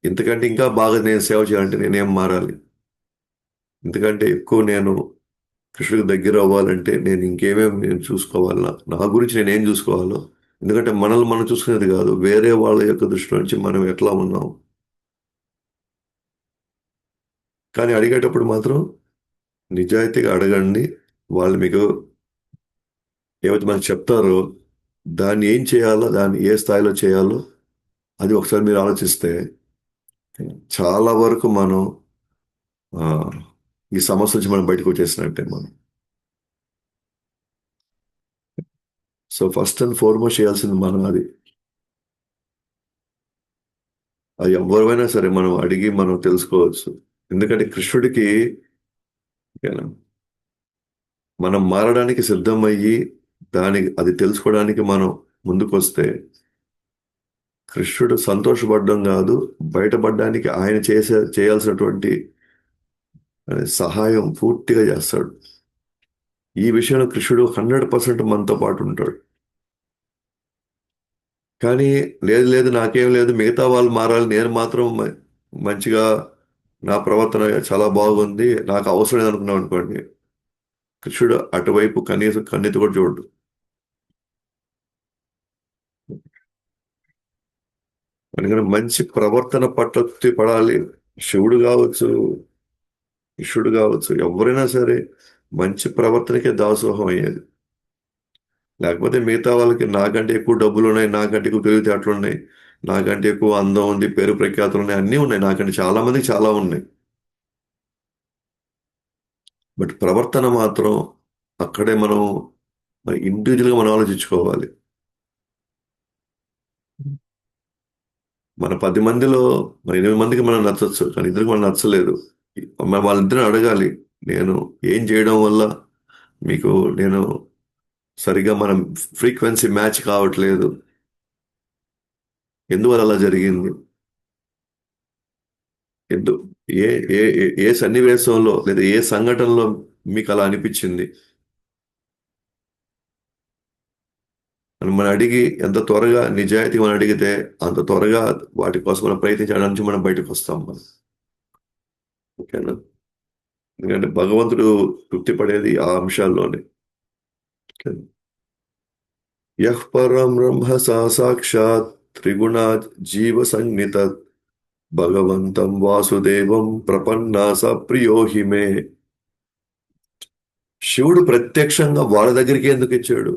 ఇంతకంటే ఇంకా బాగా నేను సేవ చేయాలంటే నేనేం మారాలి, ఇంతకంటే ఎక్కువ నేను కృష్ణుడికి దగ్గర అవ్వాలంటే నేను ఇంకేమేమి నేను చూసుకోవాలా, నా గురించి నేనేం చూసుకోవాలో. ఎందుకంటే మనల్ని మనం చూసుకునేది కాదు, వేరే వాళ్ళ యొక్క దృష్టి నుంచి మనం ఎట్లా ఉన్నాం. కానీ అడిగేటప్పుడు మాత్రం నిజాయితీగా అడగండి. వాళ్ళు మీకు ఏవైతే మనకు చెప్తారో దాన్ని ఏం చేయాలో, దాన్ని ఏ స్థాయిలో చేయాలో అది ఒకసారి మీరు ఆలోచిస్తే చాలా వరకు మనం ఆ, ఈ సమస్య నుంచి మనం బయటకు వచ్చేసినట్టే మనం. సో ఫస్ట్ అండ్ ఫార్మోస్ట్ చేయాల్సింది మనం అది. అది ఎవరైనా సరే మనం అడిగి మనం తెలుసుకోవచ్చు. ఎందుకంటే కృష్ణుడికి ఏనా, మనం మారడానికి సిద్ధమయ్యి అది తెలుసుకోవడానికి మనం ముందుకొస్తే కృష్ణుడు సంతోషపడడం కాదు, బయటపడడానికి ఆయన చేయాల్సినటువంటి సహాయం పూర్తిగా చేస్తాడు. ఈ విషయంలో కృష్ణుడు 100% మనతో పాటు ఉంటాడు. కానీ లేదు లేదు నాకేం లేదు, మిగతా వాళ్ళు మారాలి, నేను మాత్రం మంచిగా నా ప్రవర్తన చాలా బాగుంది, నాకు అవసరం లేదనుకున్నాం అనుకోండి, కృష్ణుడు అటువైపు కనీసం కన్నెత్తి కూడా చూడు. అందుకని మంచి ప్రవర్తన పట్ల పడాలి. శివుడు కావచ్చు, కృష్ణుడు కావచ్చు, ఎవరైనా సరే మంచి ప్రవర్తనకే దాసోహం అయ్యేది. లేకపోతే మిగతా వాళ్ళకి నాకంటే ఎక్కువ డబ్బులు ఉన్నాయి, నాకంటే ఎక్కువ తెలివితేటలు ఉన్నాయి, నాకంటే ఎక్కువ అందం ఉంది, పేరు ప్రఖ్యాతులు ఉన్నాయి, అన్నీ ఉన్నాయి, నాకంటే చాలా మందికి చాలా ఉన్నాయి. బట్ ప్రవర్తన మాత్రం అక్కడే మనం ఇండివిజువల్గా మనం ఆలోచించుకోవాలి. మన 10 మందిలో మన 8 మందికి మనం నచ్చచ్చు, కానీ ఇద్దరికి మనం నచ్చలేదు. మన వాళ్ళిద్దరిని అడగాలి, నేను ఏం చేయడం వల్ల మీకు నేను సరిగా మనం ఫ్రీక్వెన్సీ మ్యాచ్ కావట్లేదు, ఎందువల్ల అలా జరిగింది, ఎందు ఏ ఏ ఏ ఏ సన్నివేశంలో లేదా ఏ సంఘటనలో మీకు అలా అనిపించింది అని మనం అడిగి, ఎంత త్వరగా నిజాయితీ మనం అడిగితే అంత త్వరగా వాటి కోసం మనం ప్రయత్నించడం నుంచి మనం బయటకు వస్తాం మనం. ఓకేనా? ఎందుకంటే భగవంతుడు తృప్తి పడేది ఆ అంశాల్లోనే. ఓకే. యః పరం బ్రహ్మ సా సాక్షాత్ త్రిగుణాత్ జీవ సంజ్ఞిత భగవంతం వాసుదేవం ప్రపన్నా స ప్రియో హిమే. శివుడు ప్రత్యక్షంగా వాళ్ళ దగ్గరికి ఎందుకు ఇచ్చాడు?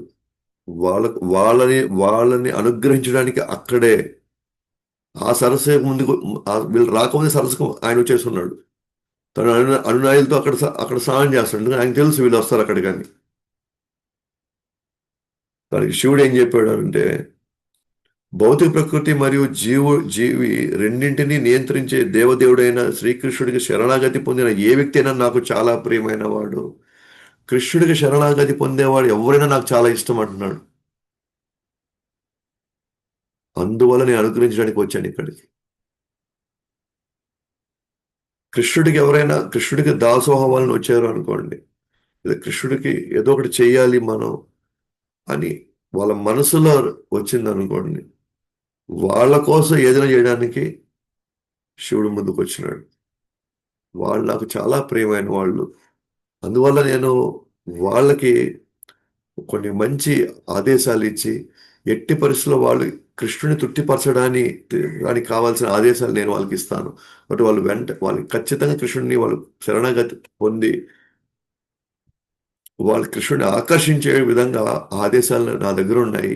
వాళ్ళని అనుగ్రహించడానికి అక్కడే ఆ సరస్సు ముందుకు వీళ్ళు రాకముందే సరస్సుకు ఆయన వచ్చేస్తున్నాడు. తన అనునాయులతో అక్కడ స్నానం చేస్తాడు, ఎందుకంటే ఆయన తెలుసు వీళ్ళు వస్తారు అక్కడికి అని. దానికి శివుడు ఏం చెప్పాడు అంటే, భౌతిక ప్రకృతి మరియు జీవి రెండింటినీ నియంత్రించే దేవదేవుడైన శ్రీకృష్ణుడికి శరణాగతి పొందిన ఏ వ్యక్తి అయినా నాకు చాలా ప్రియమైన వాడు. కృష్ణుడికి శరణాగతి పొందేవాడు ఎవరైనా నాకు చాలా ఇష్టం అంటున్నాడు. అందువల్ల నేను అనుగ్రహించడానికి వచ్చాను ఇక్కడికి. కృష్ణుడికి దాసోహం వచ్చారు అనుకోండి, లేదా కృష్ణుడికి ఏదో ఒకటి చెయ్యాలి మనం అని వాళ్ళ మనసులో వచ్చింది అనుకోండి, వాళ్ళ కోసం ఏదైనా చేయడానికి శివుడు ముందుకు వచ్చినాడు. వాళ్ళు నాకు చాలా ప్రియమైన వాళ్ళు. అందువల్ల నేను వాళ్ళకి కొన్ని మంచి ఆదేశాలు ఇచ్చి, ఎట్టి పరిస్థితుల్లో వాళ్ళు కృష్ణుని దానికి కావాల్సిన ఆదేశాలు నేను వాళ్ళకి ఇస్తాను. బట్ వాళ్ళు ఖచ్చితంగా కృష్ణుడిని వాళ్ళు శరణాగతి పొంది వాళ్ళు కృష్ణుడిని ఆకర్షించే విధంగా ఆదేశాలు నా దగ్గర ఉన్నాయి.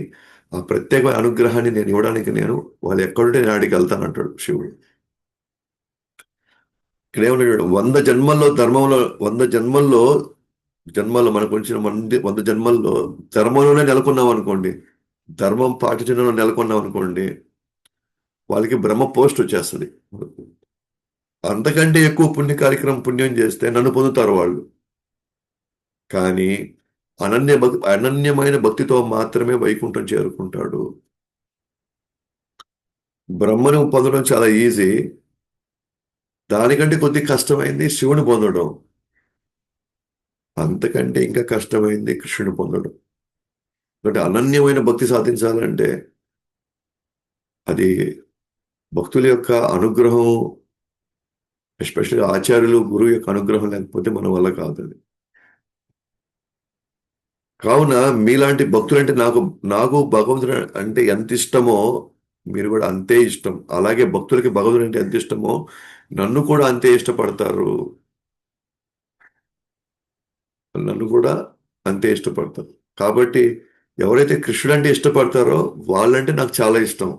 ఆ ప్రత్యేకమైన అనుగ్రహాన్ని నేను ఇవ్వడానికి వాళ్ళు ఎక్కడుంటే నేను ఆడికి వెళ్తానంటాడు శివుడు. ఇక్కడేమన్నాడు, 100 జన్మల్లో మనకు వచ్చిన 100 జన్మల్లో ధర్మంలోనే నెలకొన్నాం అనుకోండి, ధర్మం పాటించడంలో నెలకొన్నాం అనుకోండి, వాళ్ళకి బ్రహ్మ పోస్ట్ వచ్చేస్తుంది. అంతకంటే ఎక్కువ పుణ్యం చేస్తే నన్ను పొందుతారు వాళ్ళు. కానీ అనన్యమైన భక్తితో మాత్రమే వైకుంఠం చేరుకుంటాడు. బ్రహ్మను పొందడం చాలా ఈజీ. దానికంటే కొద్ది కష్టమైంది శివుని పొందడం. అంతకంటే ఇంకా కష్టమైంది కృష్ణుని పొందడం. అంటే అనన్యమైన భక్తి సాధించాలంటే అది భక్తుల యొక్క అనుగ్రహం, ఎస్పెషల్లీ ఆచార్యులు గురువు యొక్క అనుగ్రహం లేకపోతే మన వల్ల కాదు అది. కావున మీలాంటి భక్తులంటే నాకు నాకు భగవంతుడు అంటే ఎంత ఇష్టమో మీరు కూడా అంతే ఇష్టం. అలాగే భక్తులకి భగవంతుడు అంటే ఎంత ఇష్టమో నన్ను కూడా అంతే ఇష్టపడతారు. నన్ను కూడా అంతే ఇష్టపడతారు. కాబట్టి ఎవరైతే కృష్ణుడు అంటే ఇష్టపడతారో వాళ్ళంటే నాకు చాలా ఇష్టం.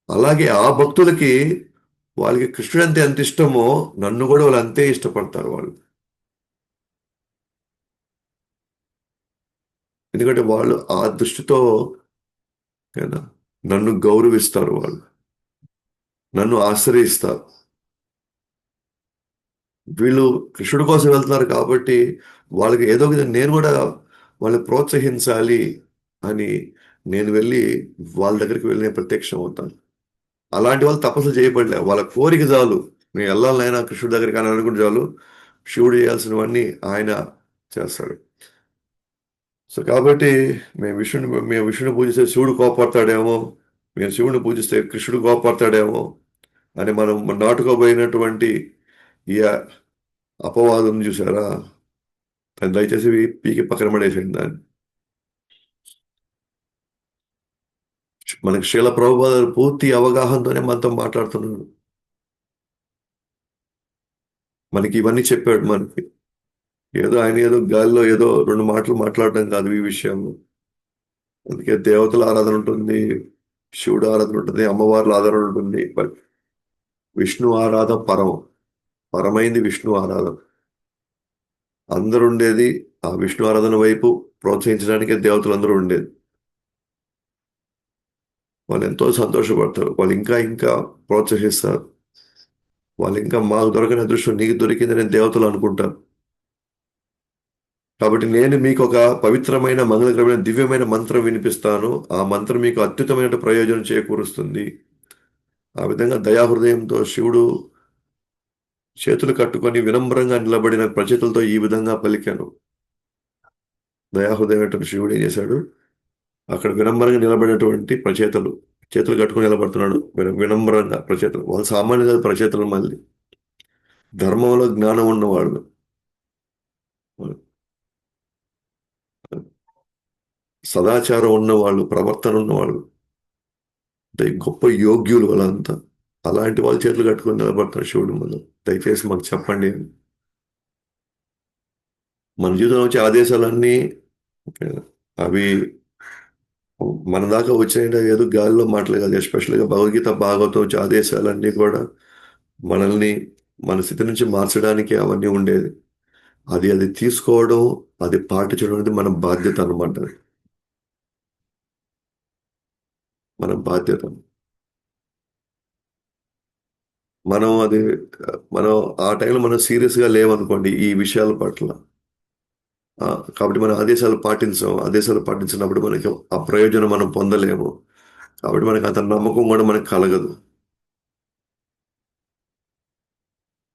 అలాగే ఆ భక్తులకి వాళ్ళకి కృష్ణుడు అంటే ఎంత ఇష్టమో నన్ను కూడా వాళ్ళు అంతే ఇష్టపడతారు వాళ్ళు. ఎందుకంటే వాళ్ళు ఆ దృష్టితో కదా నన్ను గౌరవిస్తారు, వాళ్ళు నన్ను ఆశ్రయిస్తారు. వీళ్ళు కృష్ణుడి కోసం వెళ్తున్నారు కాబట్టి వాళ్ళకి ఏదో విధంగా నేను కూడా వాళ్ళని ప్రోత్సహించాలి అని నేను వెళ్ళి వాళ్ళ దగ్గరికి వెళ్ళి నేను ప్రత్యక్షం అవుతాను. అలాంటి వాళ్ళు తపస్సు చేయబడలే, వాళ్ళ కోరిక చాలు. నేను వెళ్ళాలనైనా కృష్ణుడి దగ్గరికి అని అనుకుంటే చాలు, శివుడు చేయాల్సినవన్నీ ఆయన చేస్తాడు. సో కాబట్టి మేము విష్ణుని పూజిస్తే శివుడు కోపడతాడేమో, మేము శివుడిని పూజిస్తే కృష్ణుడు కోపడతాడేమో అని మనం నాటుకోబోయినటువంటి ఈ అపవాదం చూసారా, దాన్ని దయచేసి పీకి పక్కన పడేసేయండి దాన్ని. మనకి శ్రీల ప్రభుపాద పూర్తి అవగాహనతోనే మనతో మాట్లాడుతున్నాడు. మనకి ఇవన్నీ చెప్పాడు మనకి. ఏదో గాలిలో ఏదో 2 మాటలు మాట్లాడడం కాదు ఈ విషయంలో. అందుకే దేవతల ఆరాధన ఉంటుంది, శివుడు ఆరాధన ఉంటుంది, అమ్మవార్ల ఆరాధన ఉంటుంది. బట్ విష్ణు ఆరాధన పరమైంది విష్ణు ఆరాధన. అందరూ ఉండేది ఆ విష్ణు ఆరాధన వైపు ప్రోత్సహించడానికే దేవతలు అందరూ ఉండేది. వాళ్ళు ఎంతో సంతోషపడతారు, వాళ్ళు ఇంకా ఇంకా ప్రోత్సహిస్తారు. వాళ్ళు ఇంకా మాకు దొరకని అదృష్టం నీకు దొరికిందని దేవతలు అనుకుంటారు. కాబట్టి నేను మీకు ఒక పవిత్రమైన మంగళకరమైన దివ్యమైన మంత్రం వినిపిస్తాను. ఆ మంత్రం మీకు అద్భుతమైన ప్రయోజనం చేకూరుస్తుంది. ఆ విధంగా దయాహృదయంతో శివుడు చేతులు కట్టుకొని వినమ్రంగా నిలబడిన ప్రచేతులతో ఈ విధంగా పలికాను. దయాహృదయమైనటువంటి శివుడు ఏం చేశాడు, అక్కడ వినమ్రంగా నిలబడినటువంటి చేతులు కట్టుకొని నిలబడుతున్నాడు. వినమ్రంగా ప్రచేతలు, వాళ్ళు సామాన్య ప్రచేతలు, మళ్ళీ ధర్మంలో జ్ఞానం ఉన్నవాళ్ళు, సదాచారం ఉన్నవాళ్ళు, ప్రవర్తన ఉన్నవాళ్ళు, గొప్ప యోగ్యులు వాళ్ళంతా. అలాంటి వాళ్ళ చేతులు కట్టుకొని నిలబడతారు శివుడు ముందు. దయచేసి మాకు చెప్పండి అని. మన జీవితంలో వచ్చే ఆదేశాలన్నీ అవి మన దాకా వచ్చిన ఏదో గాలిలో మాటలు కాదు. ఎస్పెషల్గా భగవద్గీత భాగవతం వచ్చే ఆదేశాలన్నీ కూడా మనల్ని మన స్థితి నుంచి మార్చడానికి అవన్నీ ఉండేది. అది తీసుకోవడం, అది పాటించడం అనేది మన బాధ్యత అనమాట. మన బాధ్యత. మనం అది మనం ఆ టైంలో మనం సీరియస్గా లేవనుకోండి ఈ విషయాల పట్ల. ఆ, కాబట్టి మనం ఆదేశాలు పాటించాం. ఆదేశాలు పాటించినప్పుడు మనకి ఆ ప్రయోజనం మనం పొందలేము. కాబట్టి మనకి అతని నమ్మకం కూడా మనకు కలగదు.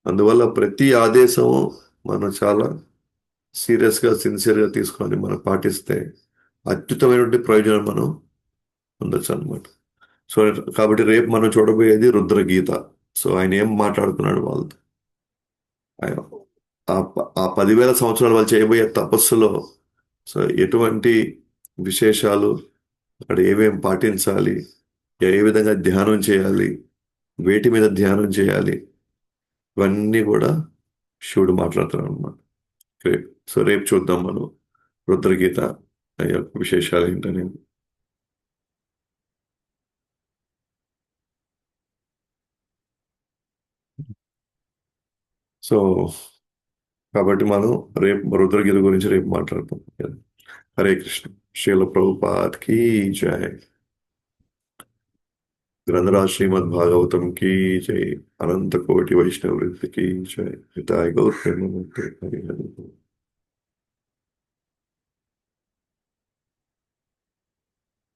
అందువల్ల ప్రతి ఆదేశం మనం చాలా సీరియస్గా సిన్సియర్గా తీసుకొని మనం పాటిస్తే అద్భుతమైనటువంటి ప్రయోజనం మనం పొందొచ్చు అనమాట. సో కాబట్టి రేపు మనం చూడబోయేది రుద్రగీత. సో ఆయన ఏం మాట్లాడుతున్నాడు వాళ్ళతో, ఆయన ఆ 10,000 సంవత్సరాలు వాళ్ళు చేయబోయే తపస్సులో సో ఎటువంటి విశేషాలు, అక్కడ ఏమేం పాటించాలి, ఏ విధంగా ధ్యానం చేయాలి, వేటి మీద ధ్యానం చేయాలి, ఇవన్నీ కూడా శివుడు మాట్లాడుతున్నాడు అనమాట. రేపు సో రేపు చూద్దాం మనం రుద్రగీత ఆ యొక్క విశేషాలు ఏంటని. సో కాబట్టి మనం రేపు రుద్రగీత గురించి రేపు మాట్లాడతాం. హరే కృష్ణ. శ్రీల ప్రభుపాద్ की जय. ग्रंथराज श्रीमद् भागवतम की जय. अनंत कोटि वैष्णव वृंद की जय. हिताय गौर प्रेम हरि हरि बोल.